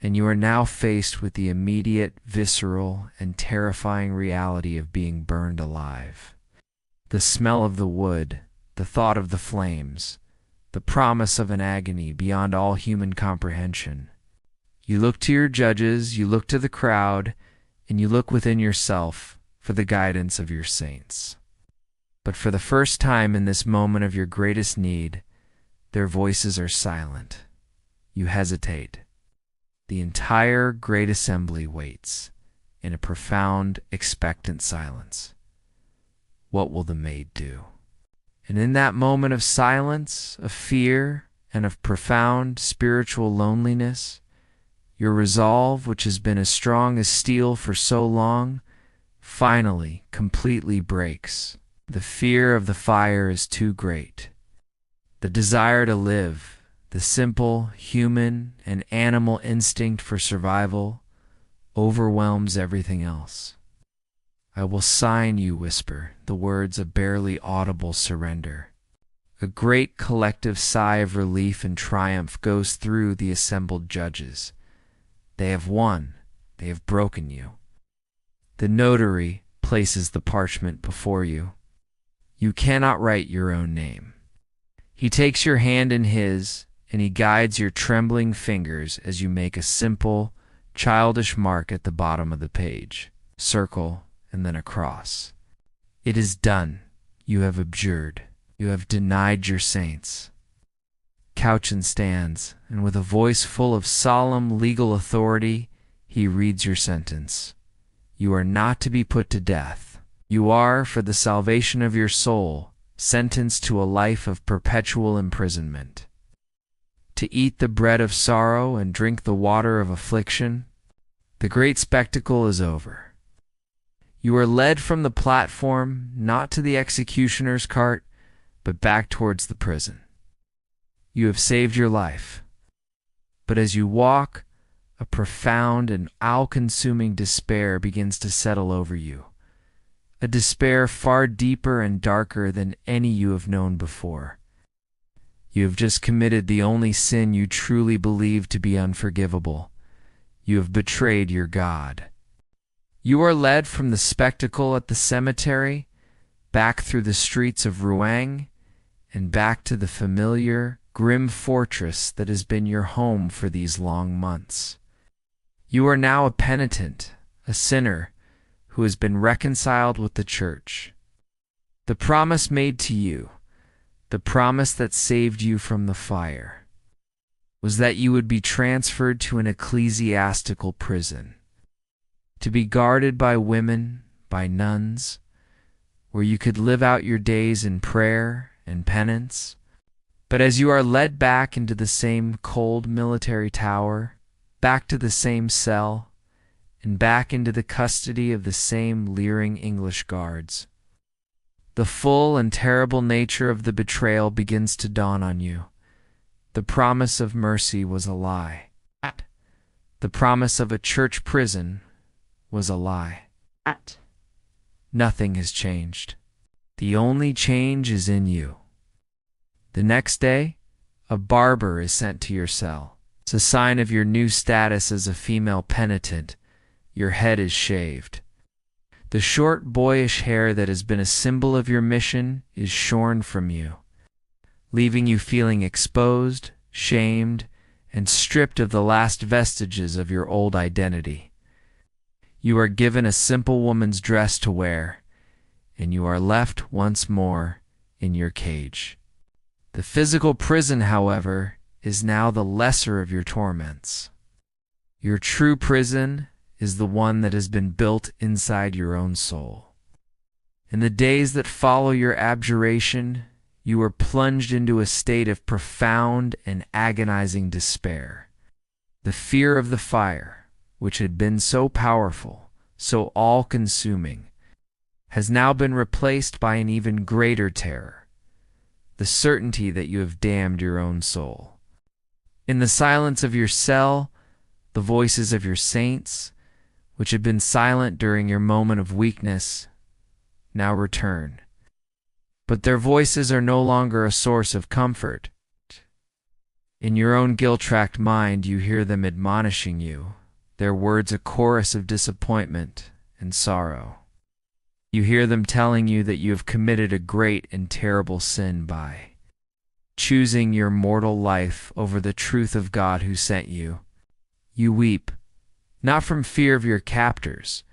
And you are now faced with the immediate, visceral, and terrifying reality of being burned alive. The smell of the wood, the thought of the flames, the promise of an agony beyond all human comprehension. You look to your judges, you look to the crowd, and you look within yourself for the guidance of your saints. But for the first time in this moment of your greatest need, Their voices are silent. You hesitate. The entire great assembly waits in a profound, expectant silence. What will the maid do? And in that moment of silence, of fear, and of profound spiritual loneliness, your resolve, which has been as strong as steel for so long, finally, completely breaks. The fear of the fire is too great. The desire to live, the simple human and animal instinct for survival, overwhelms everything else. I will sign, you whisper, the words of barely audible surrender. A great collective sigh of relief and triumph goes through the assembled judges. They have won. They have broken you. The notary places the parchment before you. You cannot write your own name. He takes your hand in his, and he guides your trembling fingers as you make a simple, childish mark at the bottom of the page. Circle, and then a cross. It is done. You have abjured. You have denied your saints. Couchin stands, and with a voice full of solemn legal authority, he reads your sentence. You are not to be put to death. You are, for the salvation of your soul, sentenced to a life of perpetual imprisonment. To eat the bread of sorrow and drink the water of affliction. The great spectacle is over. You are led from the platform, not to the executioner's cart, but back towards the prison. You have saved your life. But as you walk, a profound and all-consuming despair begins to settle over you. A despair far deeper and darker than any you have known before. You have just committed the only sin you truly believe to be unforgivable. You have betrayed your God. You are led from the spectacle at the cemetery, back through the streets of Rouen, and back to the familiar, grim fortress that has been your home for these long months. You are now a penitent, a sinner, who has been reconciled with the church. The promise made to you, the promise that saved you from the fire, was that you would be transferred to an ecclesiastical prison, to be guarded by women, by nuns, where you could live out your days in prayer and penance. But as you are led back into the same cold military tower, back to the same cell, and back into the custody of the same leering English guards, the full and terrible nature of the betrayal begins to dawn on you. The promise of mercy was a lie. The promise of a church prison was a lie. Nothing has changed. The only change is in you. The next day, a barber is sent to your cell. It's a sign of your new status as a female penitent. Your head is shaved. The short, boyish hair that has been a symbol of your mission is shorn from you, leaving you feeling exposed, shamed, and stripped of the last vestiges of your old identity. You are given a simple woman's dress to wear, and you are left once more in your cage. The physical prison, however, is now the lesser of your torments. Your true prison is the one that has been built inside your own soul. In the days that follow your abjuration, you are plunged into a state of profound and agonizing despair. The fear of the fire, which had been so powerful, so all-consuming, has now been replaced by an even greater terror, the certainty that you have damned your own soul. In the silence of your cell, the voices of your saints, which had been silent during your moment of weakness, now return. But their voices are no longer a source of comfort. In your own guilt-racked mind, you hear them admonishing you, their words a chorus of disappointment and sorrow. You hear them telling you that you have committed a great and terrible sin by choosing your mortal life over the truth of God who sent you. You weep, not from fear of your captors,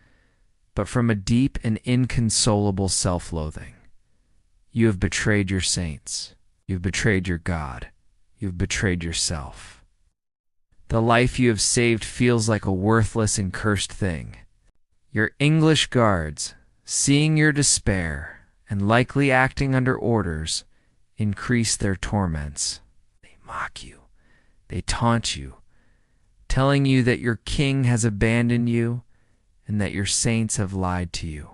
but from a deep and inconsolable self-loathing. You have betrayed your saints. You have betrayed your God. you've betrayed yourself. The life you have saved feels like a worthless and cursed thing. Your English guards, seeing your despair and likely acting under orders, increase their torments. They mock you. They taunt you, telling you that your king has abandoned you and that your saints have lied to you.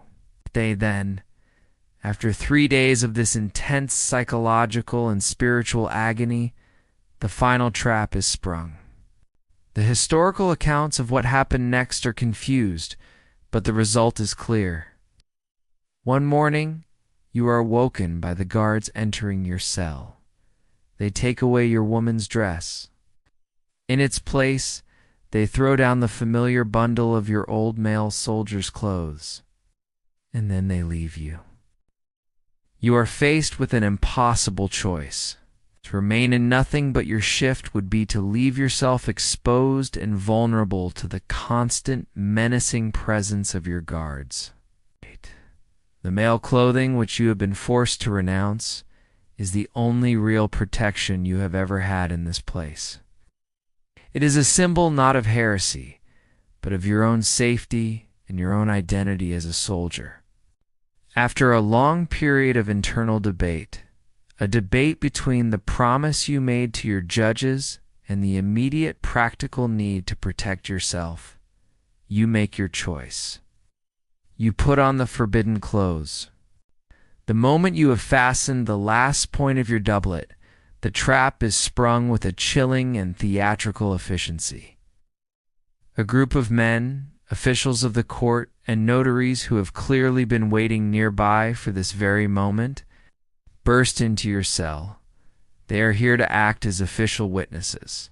They then, after 3 days of this intense psychological and spiritual agony, the final trap is sprung. The historical accounts of what happened next are confused, but the result is clear. One morning, you are awoken by the guards entering your cell. They take away your woman's dress. In its place, they throw down the familiar bundle of your old male soldier's clothes, and then they leave you. You are faced with an impossible choice. To remain in nothing but your shift would be to leave yourself exposed and vulnerable to the constant, menacing presence of your guards. The male clothing which you have been forced to renounce is the only real protection you have ever had in this place. It is a symbol not of heresy, but of your own safety and your own identity as a soldier. After a long period of internal debate, a debate between the promise you made to your judges and the immediate practical need to protect yourself, you make your choice. You put on the forbidden clothes. The moment you have fastened the last point of your doublet, the trap is sprung with a chilling and theatrical efficiency. A group of men, officials of the court, and notaries who have clearly been waiting nearby for this very moment, burst into your cell. They are here to act as official witnesses.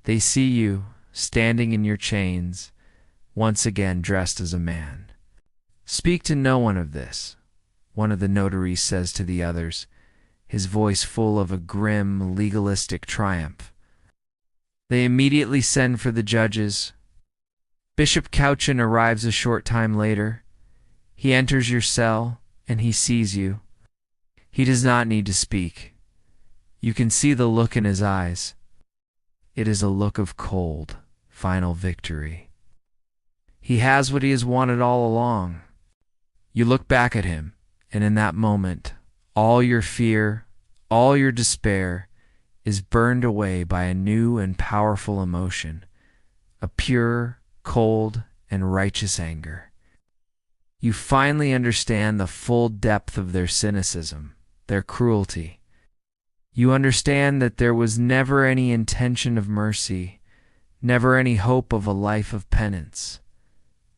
They see you, standing in your chains, once again dressed as a man. "Speak to no one of this," one of the notaries says to the others, his voice full of a grim, legalistic triumph. They immediately send for the judges. Bishop Couchin arrives a short time later. He enters your cell, and he sees you. He does not need to speak. You can see the look in his eyes. It is a look of cold, final victory. He has what he has wanted all along. You look back at him, and in that moment, all your fear, all your despair, is burned away by a new and powerful emotion, a pure, cold, and righteous anger. You finally understand the full depth of their cynicism, their cruelty. You understand that there was never any intention of mercy, never any hope of a life of penance.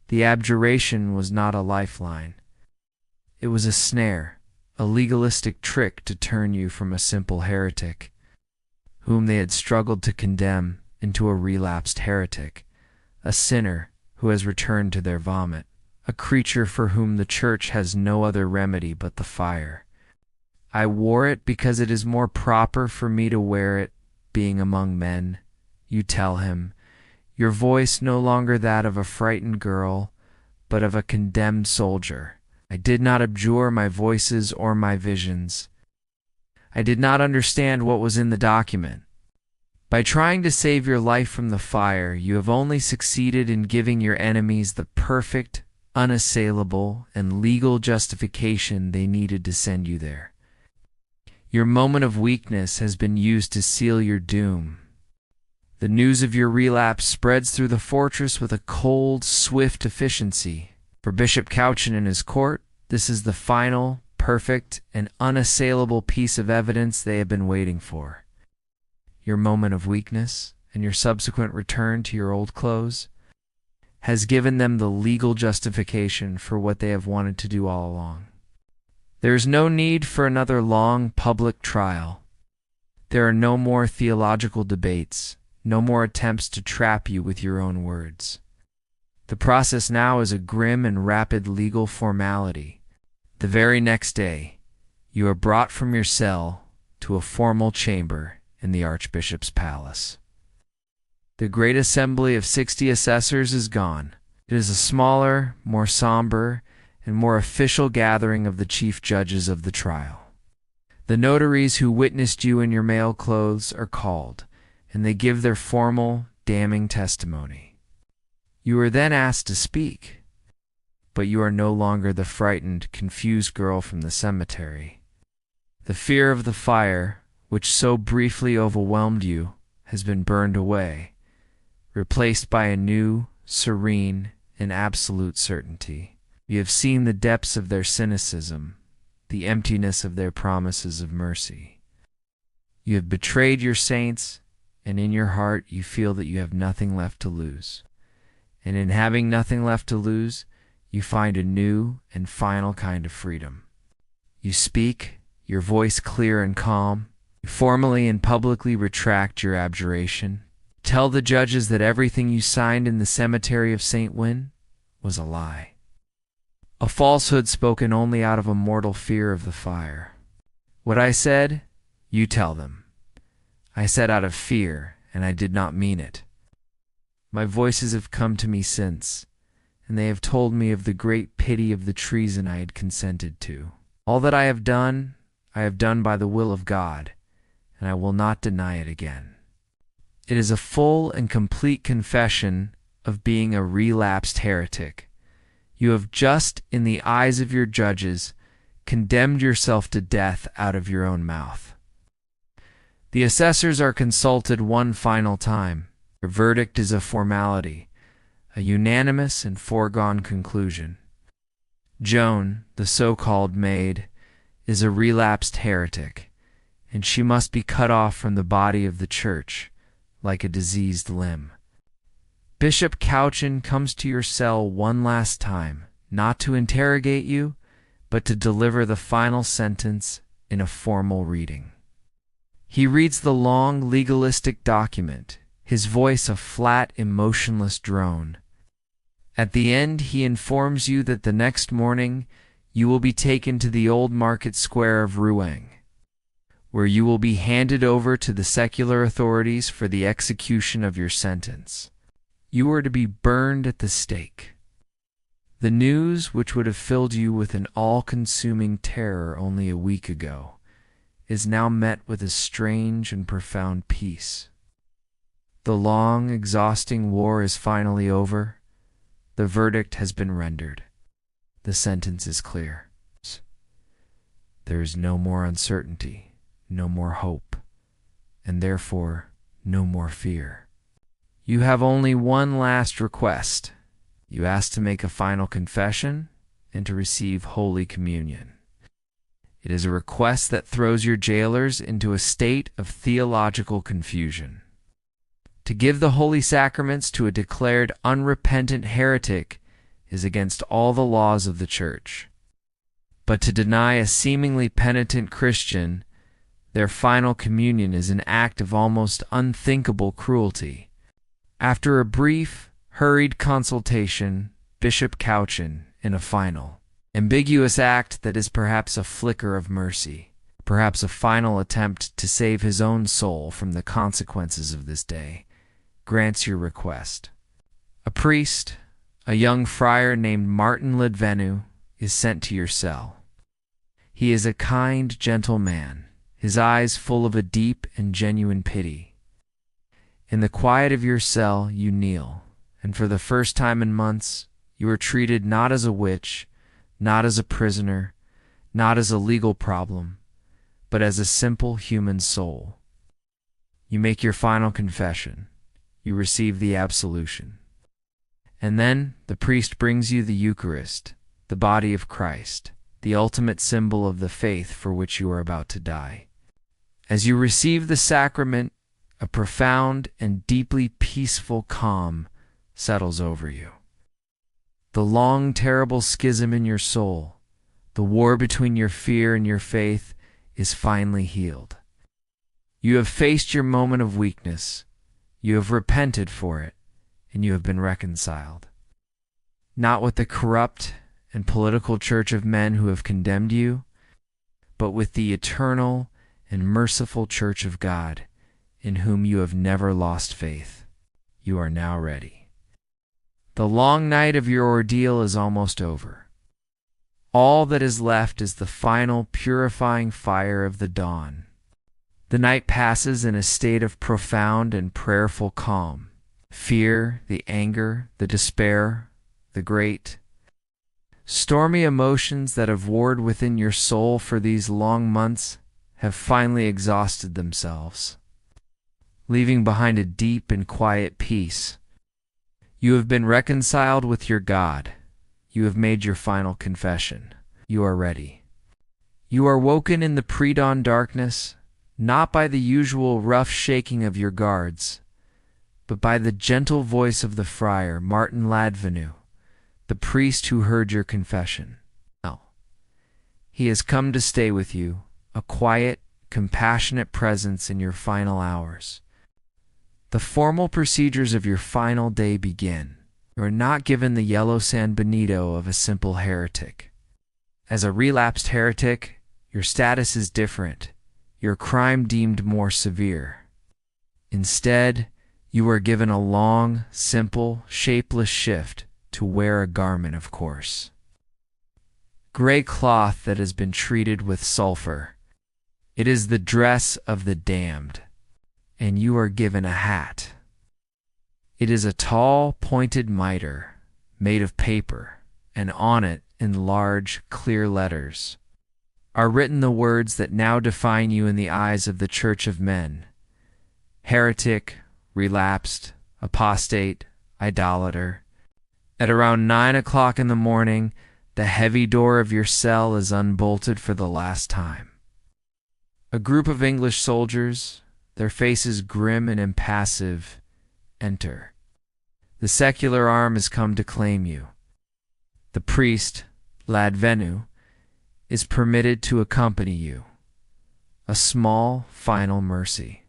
The abjuration was not a lifeline. It was a snare, a legalistic trick to turn you from a simple heretic, whom they had struggled to condemn, into a relapsed heretic, a sinner who has returned to their vomit, a creature for whom the church has no other remedy but the fire. I wore it because it is more proper for me to wear it, being among men, you tell him, your voice no longer that of a frightened girl, but of a condemned soldier. I did not abjure my voices or my visions. I did not understand what was in the document. By trying to save your life from the fire, you have only succeeded in giving your enemies the perfect, unassailable, and legal justification they needed to send you there. Your moment of weakness has been used to seal your doom. The news of your relapse spreads through the fortress with a cold, swift efficiency. For Bishop Couchin and his court, this is the final, perfect, and unassailable piece of evidence they have been waiting for. Your moment of weakness and your subsequent return to your old clothes has given them the legal justification for what they have wanted to do all along. There is no need for another long public trial. There are no more theological debates, no more attempts to trap you with your own words. The process now is a grim and rapid legal formality. The very next day, you are brought from your cell to a formal chamber in the Archbishop's palace. The great assembly of 60 assessors is gone. It is a smaller, more somber, and more official gathering of the chief judges of the trial. The notaries who witnessed you in your male clothes are called, and they give their formal, damning testimony. You are then asked to speak, but you are no longer the frightened, confused girl from the cemetery. The fear of the fire, which so briefly overwhelmed you, has been burned away, replaced by a new, serene, and absolute certainty. You have seen the depths of their cynicism, the emptiness of their promises of mercy. You have betrayed your saints, and in your heart you feel that you have nothing left to lose. And in having nothing left to lose, you find a new and final kind of freedom. You speak, your voice clear and calm. You formally and publicly retract your abjuration. Tell the judges that everything you signed in the cemetery of St. Win was a lie. A falsehood spoken only out of a mortal fear of the fire. What I said, you tell them. I said out of fear, and I did not mean it. My voices have come to me since, and they have told me of the great pity of the treason I had consented to. All that I have done by the will of God, and I will not deny it again. It is a full and complete confession of being a relapsed heretic. You have just, in the eyes of your judges, condemned yourself to death out of your own mouth. The assessors are consulted one final time. Your verdict is a formality, a unanimous and foregone conclusion. Joan, the so-called maid, is a relapsed heretic, and she must be cut off from the body of the church, like a diseased limb. Bishop Cauchin comes to your cell one last time, not to interrogate you, but to deliver the final sentence in a formal reading. He reads the long, legalistic document, his voice a flat, emotionless drone. At the end, he informs you that the next morning you will be taken to the old market square of Rouen, where you will be handed over to the secular authorities for the execution of your sentence. You are to be burned at the stake. The news, which would have filled you with an all-consuming terror only a week ago, is now met with a strange and profound peace. The long, exhausting war is finally over. The verdict has been rendered. The sentence is clear. There is no more uncertainty, no more hope, and therefore no more fear. You have only one last request. You ask to make a final confession and to receive Holy Communion. It is a request that throws your jailers into a state of theological confusion. To give the holy sacraments to a declared unrepentant heretic is against all the laws of the Church. But to deny a seemingly penitent Christian their final communion is an act of almost unthinkable cruelty. After a brief, hurried consultation, Bishop Cauchin, in a final, ambiguous act that is perhaps a flicker of mercy, perhaps a final attempt to save his own soul from the consequences of this day, grants your request. A priest, a young friar named Martin Ledvenu, is sent to your cell. He is a kind, gentle man, his eyes full of a deep and genuine pity. In the quiet of your cell you kneel, and for the first time in months you are treated not as a witch, not as a prisoner, not as a legal problem, but as a simple human soul. You make your final confession. You receive the absolution. And then the priest brings you the Eucharist, the body of Christ, the ultimate symbol of the faith for which you are about to die. As you receive the sacrament, a profound and deeply peaceful calm settles over you. The long, terrible schism in your soul, the war between your fear and your faith, is finally healed. You have faced your moment of weakness. You have repented for it, and you have been reconciled. Not with the corrupt and political church of men who have condemned you, but with the eternal and merciful church of God, in whom you have never lost faith. You are now ready. The long night of your ordeal is almost over. All that is left is the final purifying fire of the dawn. The night passes in a state of profound and prayerful calm. Fear, the anger, the despair, the great stormy emotions that have warred within your soul for these long months have finally exhausted themselves, leaving behind a deep and quiet peace. You have been reconciled with your God. You have made your final confession. You are ready. You are woken in the pre-dawn darkness, not by the usual rough shaking of your guards, but by the gentle voice of the friar, Martin Ladvenu, the priest who heard your confession. Now, he has come to stay with you, a quiet, compassionate presence in your final hours. The formal procedures of your final day begin. You are not given the yellow San Benito of a simple heretic. As a relapsed heretic, your status is different, your crime deemed more severe. Instead, you are given a long, simple, shapeless shift to wear a garment, of course. Gray cloth that has been treated with sulfur. It is the dress of the damned, and you are given a hat. It is a tall, pointed mitre, made of paper, and on it, in large, clear letters, are written the words that now define you in the eyes of the Church of Men: heretic, relapsed, apostate, idolater. At around 9 o'clock in the morning, the heavy door of your cell is unbolted for the last time. A group of English soldiers, their faces grim and impassive, enter. The secular arm has come to claim you. The priest, Ladvenu, is permitted to accompany you. A small, final mercy.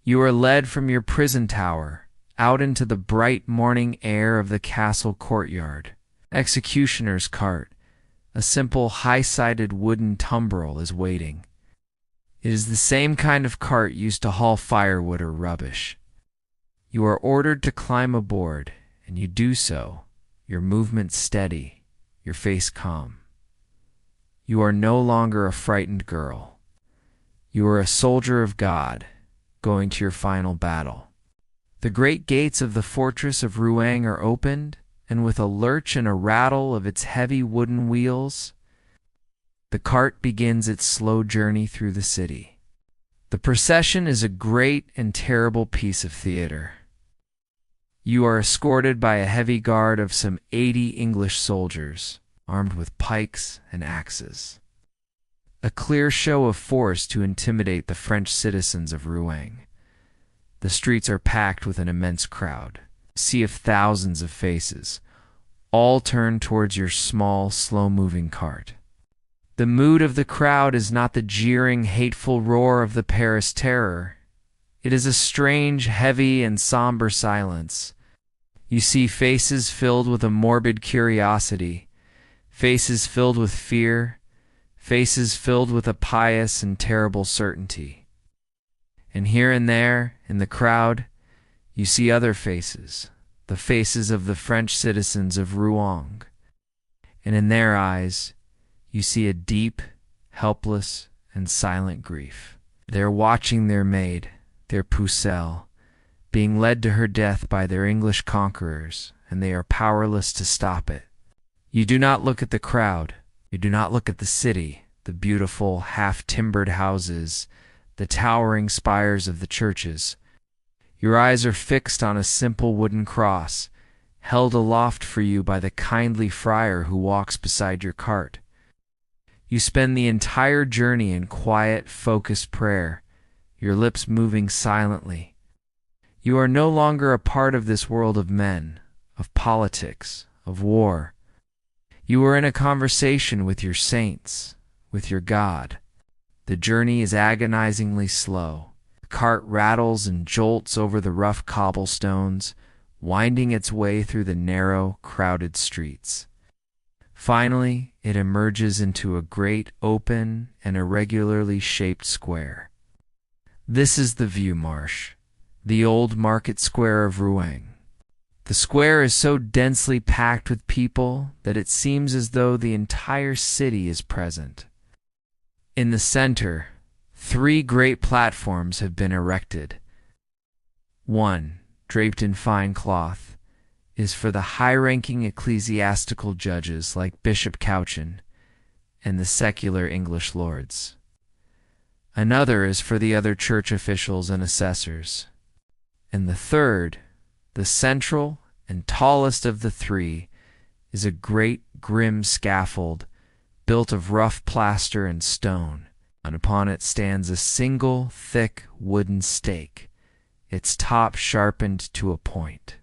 You are led from your prison tower out into the bright morning air of the castle courtyard. Executioner's cart, a simple high-sided wooden tumbril, is waiting. It is the same kind of cart used to haul firewood or rubbish. You are ordered to climb aboard, and you do so, your movements steady, your face calm. You are no longer a frightened girl. You are a soldier of God, going to your final battle. The great gates of the fortress of Rouen are opened, and with a lurch and a rattle of its heavy wooden wheels, the cart begins its slow journey through the city. The procession is a great and terrible piece of theater. You are escorted by a heavy guard of some 80 English soldiers, armed with pikes and axes. A clear show of force to intimidate the French citizens of Rouen. The streets are packed with an immense crowd, a sea of thousands of faces, all turned towards your small, slow-moving cart. The mood of the crowd is not the jeering, hateful roar of the Paris terror. It is a strange, heavy, and somber silence. You see faces filled with a morbid curiosity, faces filled with fear, faces filled with a pious and terrible certainty. And here and there, in the crowd, you see other faces, the faces of the French citizens of Rouen. And in their eyes, you see a deep, helpless, and silent grief. They are watching their maid, their Pucelle, being led to her death by their English conquerors, and they are powerless to stop it. You do not look at the crowd. You do not look at the city, the beautiful, half-timbered houses, the towering spires of the churches. Your eyes are fixed on a simple wooden cross, held aloft for you by the kindly friar who walks beside your cart. You spend the entire journey in quiet, focused prayer, your lips moving silently. You are no longer a part of this world of men, of politics, of war. You are in a conversation with your saints, with your God. The journey is agonizingly slow. The cart rattles and jolts over the rough cobblestones, winding its way through the narrow, crowded streets. Finally, it emerges into a great, open, and irregularly shaped square. This is the view marsh, the old market square of Rouen. The square is so densely packed with people that it seems as though the entire city is present. In the center, 3 great platforms have been erected. One, draped in fine cloth, is for the high-ranking ecclesiastical judges like Bishop Cauchin and the secular English lords. Another is for the other church officials and assessors. And the third, the central and tallest of the 3, is a great grim scaffold built of rough plaster and stone, and upon it stands a single thick wooden stake, its top sharpened to a point.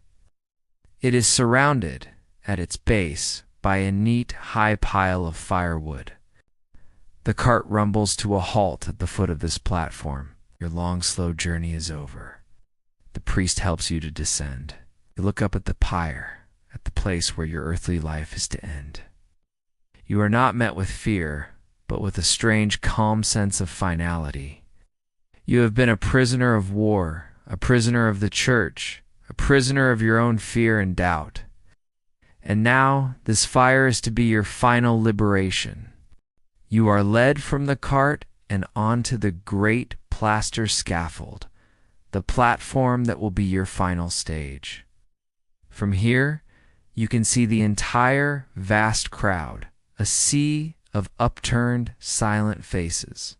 It is surrounded, at its base, by a neat high pile of firewood. The cart rumbles to a halt at the foot of this platform. Your long, slow journey is over. The priest helps you to descend. You look up at the pyre, at the place where your earthly life is to end. You are not met with fear, but with a strange, calm sense of finality. You have been a prisoner of war, a prisoner of the church, a prisoner of your own fear and doubt. And now this fire is to be your final liberation. You are led from the cart and onto the great plaster scaffold, the platform that will be your final stage. From here, you can see the entire vast crowd, a sea of upturned, silent faces.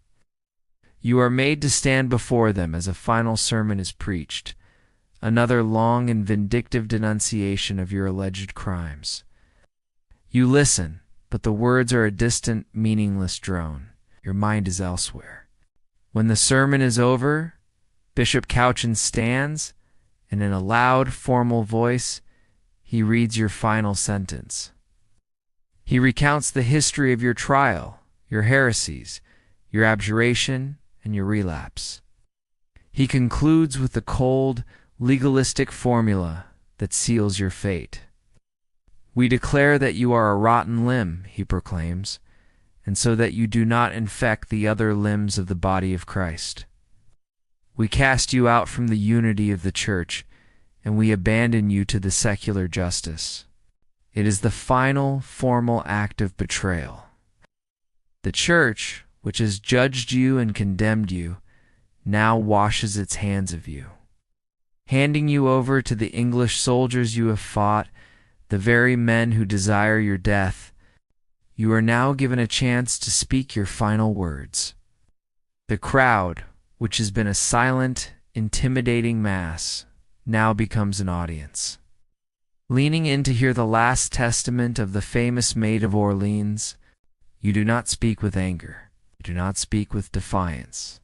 You are made to stand before them as a final sermon is preached, another long and vindictive denunciation of your alleged crimes. You listen, but the words are a distant, meaningless drone. Your mind is elsewhere. When the sermon is over, Bishop Cauchin stands, and in a loud, formal voice, he reads your final sentence. He recounts the history of your trial, your heresies, your abjuration, and your relapse. He concludes with the cold, legalistic formula that seals your fate. We declare that you are a rotten limb, he proclaims, and so that you do not infect the other limbs of the body of Christ. We cast you out from the unity of the church, and we abandon you to the secular justice. It is the final, formal act of betrayal. The church, which has judged you and condemned you, now washes its hands of you. Handing you over to the English soldiers you have fought, the very men who desire your death, you are now given a chance to speak your final words. The crowd, which has been a silent, intimidating mass, now becomes an audience. Leaning in to hear the last testament of the famous Maid of Orleans, you do not speak with anger. You do not speak with defiance.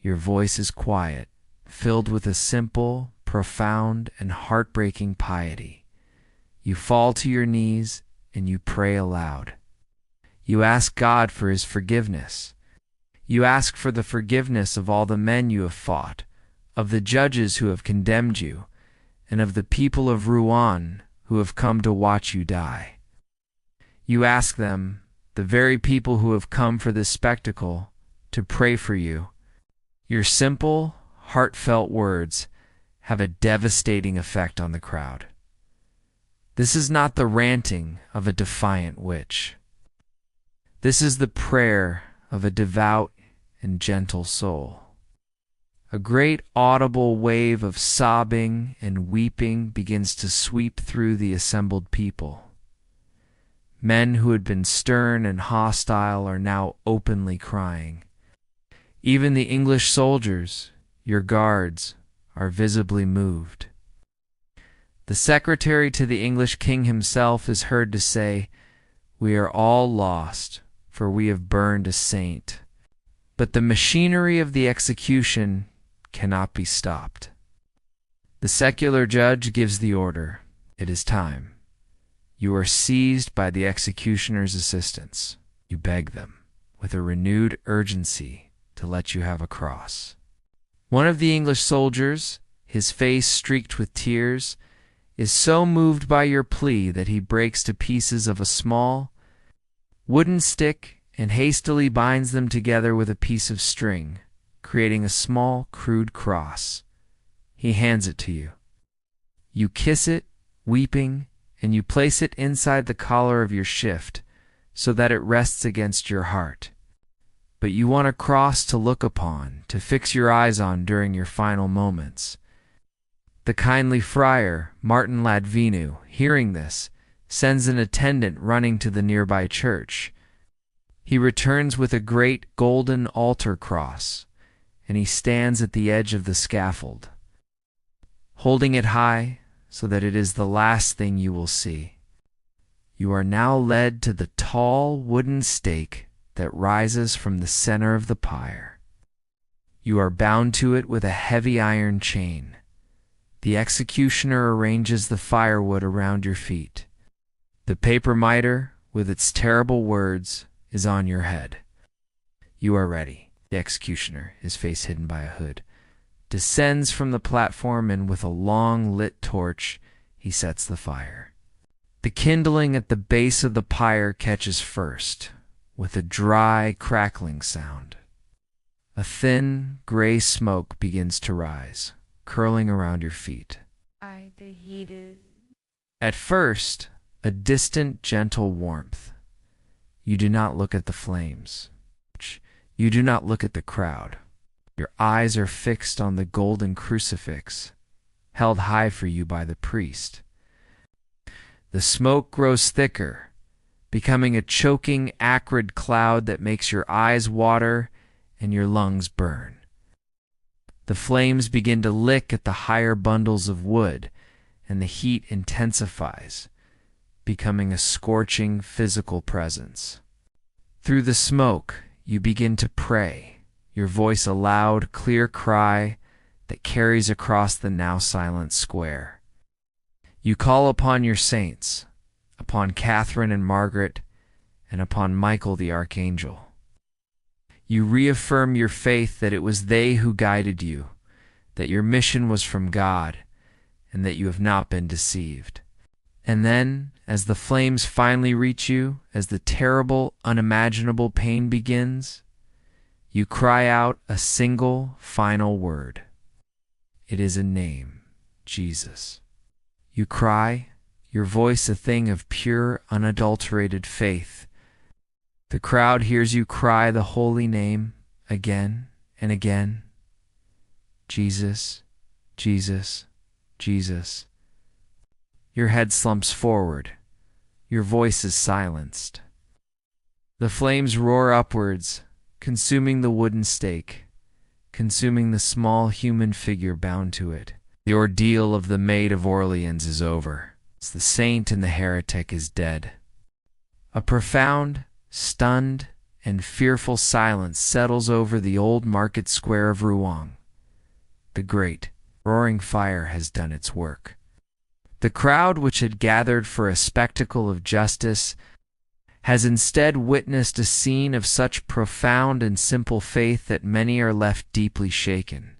Your voice is quiet, filled with a simple, profound, and heartbreaking piety. You fall to your knees and you pray aloud. You ask God for His forgiveness. You ask for the forgiveness of all the men you have fought, of the judges who have condemned you, and of the people of Rouen who have come to watch you die. You ask them, the very people who have come for this spectacle, to pray for you. Your simple, heartfelt words have a devastating effect on the crowd. This is not the ranting of a defiant witch. This is the prayer of a devout and gentle soul. A great audible wave of sobbing and weeping begins to sweep through the assembled people. Men who had been stern and hostile are now openly crying. Even the English soldiers, your guards, are visibly moved. The secretary to the English king himself is heard to say, "We are all lost, for we have burned a saint." But the machinery of the execution cannot be stopped. The secular judge gives the order. It is time. You are seized by the executioner's assistants. You beg them, with a renewed urgency, to let you have a cross. One of the English soldiers, his face streaked with tears, is so moved by your plea that he breaks to pieces of a small wooden stick and hastily binds them together with a piece of string, creating a small, crude cross. He hands it to you. You kiss it, weeping, and you place it inside the collar of your shift so that it rests against your heart. But you want a cross to look upon, to fix your eyes on during your final moments. The kindly friar, Martin Ladvenu, hearing this, sends an attendant running to the nearby church. He returns with a great golden altar cross, and he stands at the edge of the scaffold, holding it high so that it is the last thing you will see. You are now led to the tall wooden stake that rises from the center of the pyre. You are bound to it with a heavy iron chain. The executioner arranges the firewood around your feet. The paper mitre, with its terrible words, is on your head. You are ready. The executioner, his face hidden by a hood, descends from the platform, and with a long lit torch, he sets the fire. The kindling at the base of the pyre catches first, with a dry, crackling sound. A thin, gray smoke begins to rise, curling around your feet. At first, a distant, gentle warmth. You do not look at the flames. You do not look at the crowd. Your eyes are fixed on the golden crucifix, held high for you by the priest. The smoke grows thicker, becoming a choking, acrid cloud that makes your eyes water and your lungs burn. The flames begin to lick at the higher bundles of wood, and the heat intensifies, becoming a scorching physical presence. Through the smoke, you begin to pray, your voice a loud, clear cry that carries across the now silent square. You call upon your saints, upon Catherine and Margaret, and upon Michael the Archangel. You reaffirm your faith that it was they who guided you, that your mission was from God, and that you have not been deceived. And then, as the flames finally reach you, as the terrible, unimaginable pain begins, you cry out a single, final word. It is a name, Jesus. You cry, your voice a thing of pure, unadulterated faith. The crowd hears you cry the holy name again and again. Jesus, Jesus, Jesus. Your head slumps forward. Your voice is silenced. The flames roar upwards, consuming the wooden stake, consuming the small human figure bound to it. The ordeal of the Maid of Orleans is over. The saint and the heretic is dead. A profound, stunned, and fearful silence settles over the old market square of Rouen. The great, roaring fire has done its work. The crowd which had gathered for a spectacle of justice has instead witnessed a scene of such profound and simple faith that many are left deeply shaken.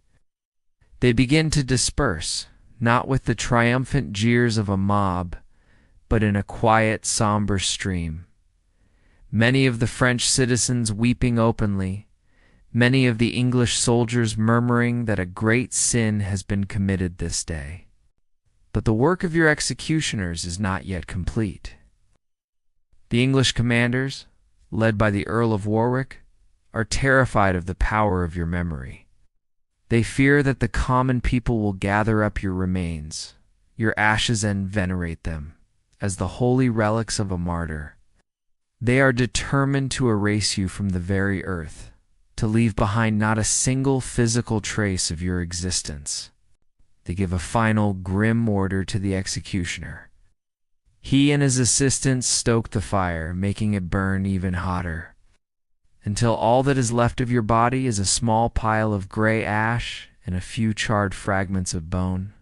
They begin to disperse, not with the triumphant jeers of a mob, but in a quiet, somber stream. Many of the French citizens weeping openly, many of the English soldiers murmuring that a great sin has been committed this day. But the work of your executioners is not yet complete. The English commanders, led by the Earl of Warwick, are terrified of the power of your memory. They fear that the common people will gather up your remains, your ashes, and venerate them as the holy relics of a martyr. They are determined to erase you from the very earth, to leave behind not a single physical trace of your existence. They give a final grim order to the executioner. He and his assistants stoke the fire, making it burn even hotter, until all that is left of your body is a small pile of gray ash and a few charred fragments of bone.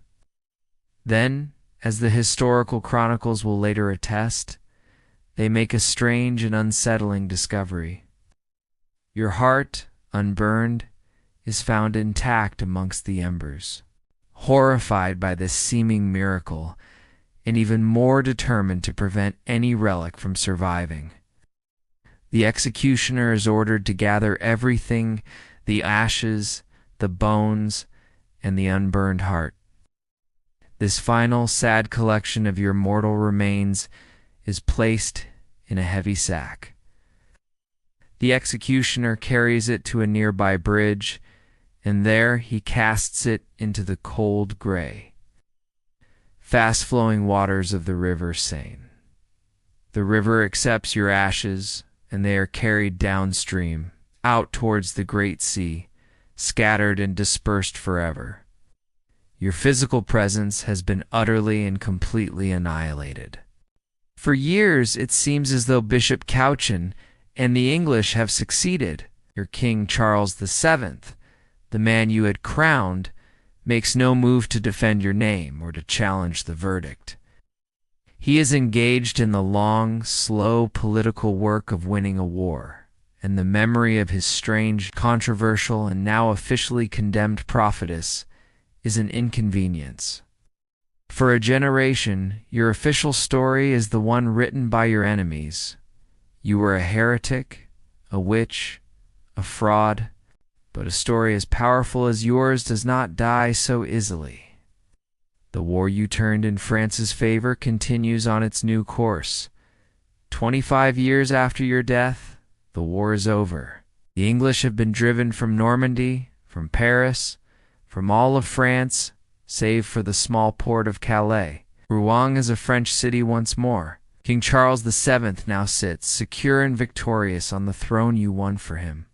Then, as the historical chronicles will later attest, they make a strange and unsettling discovery. Your heart, unburned, is found intact amongst the embers. Horrified by this seeming miracle, and even more determined to prevent any relic from surviving, the executioner is ordered to gather everything, the ashes, the bones, and the unburned heart. This final sad collection of your mortal remains is placed in a heavy sack. The executioner carries it to a nearby bridge, and there he casts it into the cold gray, fast-flowing waters of the river Seine. The river accepts your ashes, and they are carried downstream, out towards the great sea, scattered and dispersed forever. Your physical presence has been utterly and completely annihilated. For years, it seems as though Bishop Cauchin and the English have succeeded. Your King Charles VII, the man you had crowned, makes no move to defend your name or to challenge the verdict. He is engaged in the long, slow political work of winning a war, and the memory of his strange, controversial, and now officially condemned prophetess is an inconvenience. For a generation, your official story is the one written by your enemies. You were a heretic, a witch, a fraud, but a story as powerful as yours does not die so easily. The war you turned in France's favor continues on its new course. 25 years after your death, the war is over. The English have been driven from Normandy, from Paris, from all of France, save for the small port of Calais. Rouen is a French city once more. King Charles VII now sits, secure and victorious, on the throne you won for him.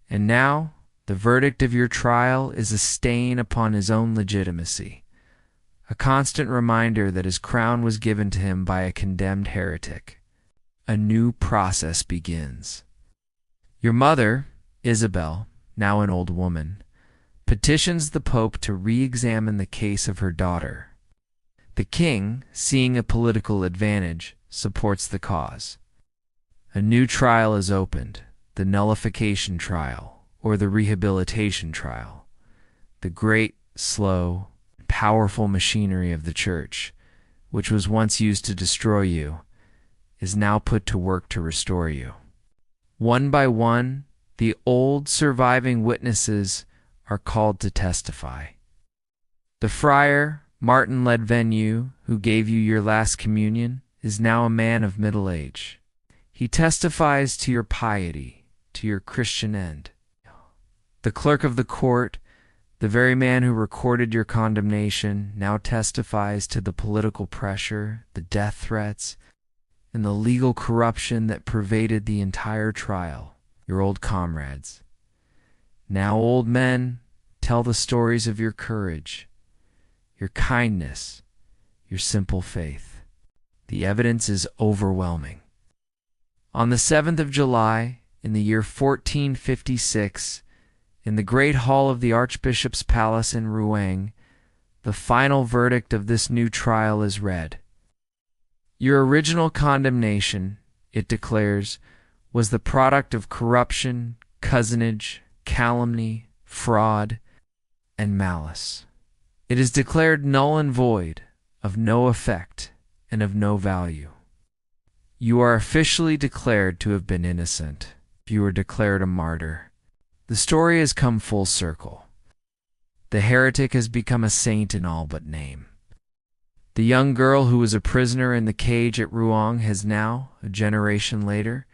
And now, the verdict of your trial is a stain upon his own legitimacy, a constant reminder that his crown was given to him by a condemned heretic. A new process begins. Your mother, Isabel, now an old woman, petitions the Pope to re-examine the case of her daughter. The king, seeing a political advantage, supports the cause. A new trial is opened, the nullification trial, or the rehabilitation trial. The great, slow, powerful machinery of the Church, which was once used to destroy you, is now put to work to restore you. One by one, the old surviving witnesses are called to testify. The friar, Martin Ledvenu, who gave you your last communion, is now a man of middle age. He testifies to your piety, to your Christian end. The clerk of the court, the very man who recorded your condemnation, now testifies to the political pressure, the death threats, and the legal corruption that pervaded the entire trial. Your old comrades. Now old men tell the stories of your courage, your kindness, your simple faith. The evidence is overwhelming. On the 7th of July, in the year 1456, in the great hall of the Archbishop's palace in Rouen, the final verdict of this new trial is read. Your original condemnation, it declares, was the product of corruption, cozenage, calumny, fraud, and malice. It is declared null and void, of no effect, and of no value. You are officially declared to have been innocent. You are declared a martyr. The story has come full circle. The heretic has become a saint in all but name. The young girl who was a prisoner in the cage at Rouen has now, a generation later,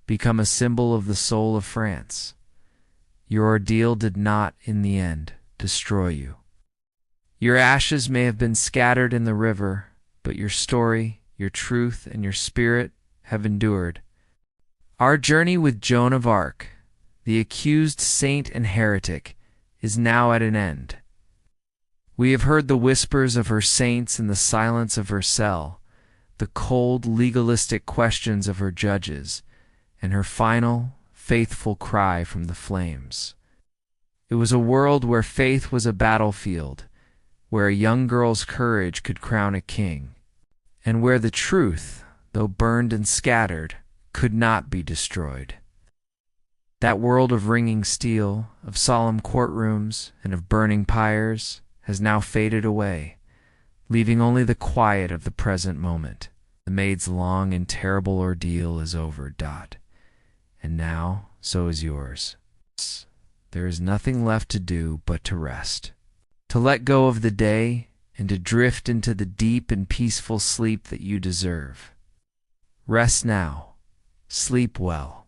become a symbol of the soul of France. Your ordeal did not, in the end, destroy you. Your ashes may have been scattered in the river, but your story, your truth, and your spirit have endured. Our journey with Joan of Arc, the accused saint and heretic, is now at an end. We have heard the whispers of her saints in the silence of her cell, the cold, legalistic questions of her judges, and her final, faithful cry from the flames. It was a world where faith was a battlefield, where a young girl's courage could crown a king, and where the truth, though burned and scattered, could not be destroyed. That world of ringing steel, of solemn courtrooms, and of burning pyres has now faded away, leaving only the quiet of the present moment. The maid's long and terrible ordeal is over. And now, so is yours. There is nothing left to do but to rest, to let go of the day and to drift into the deep and peaceful sleep that you deserve. Rest now. Sleep well.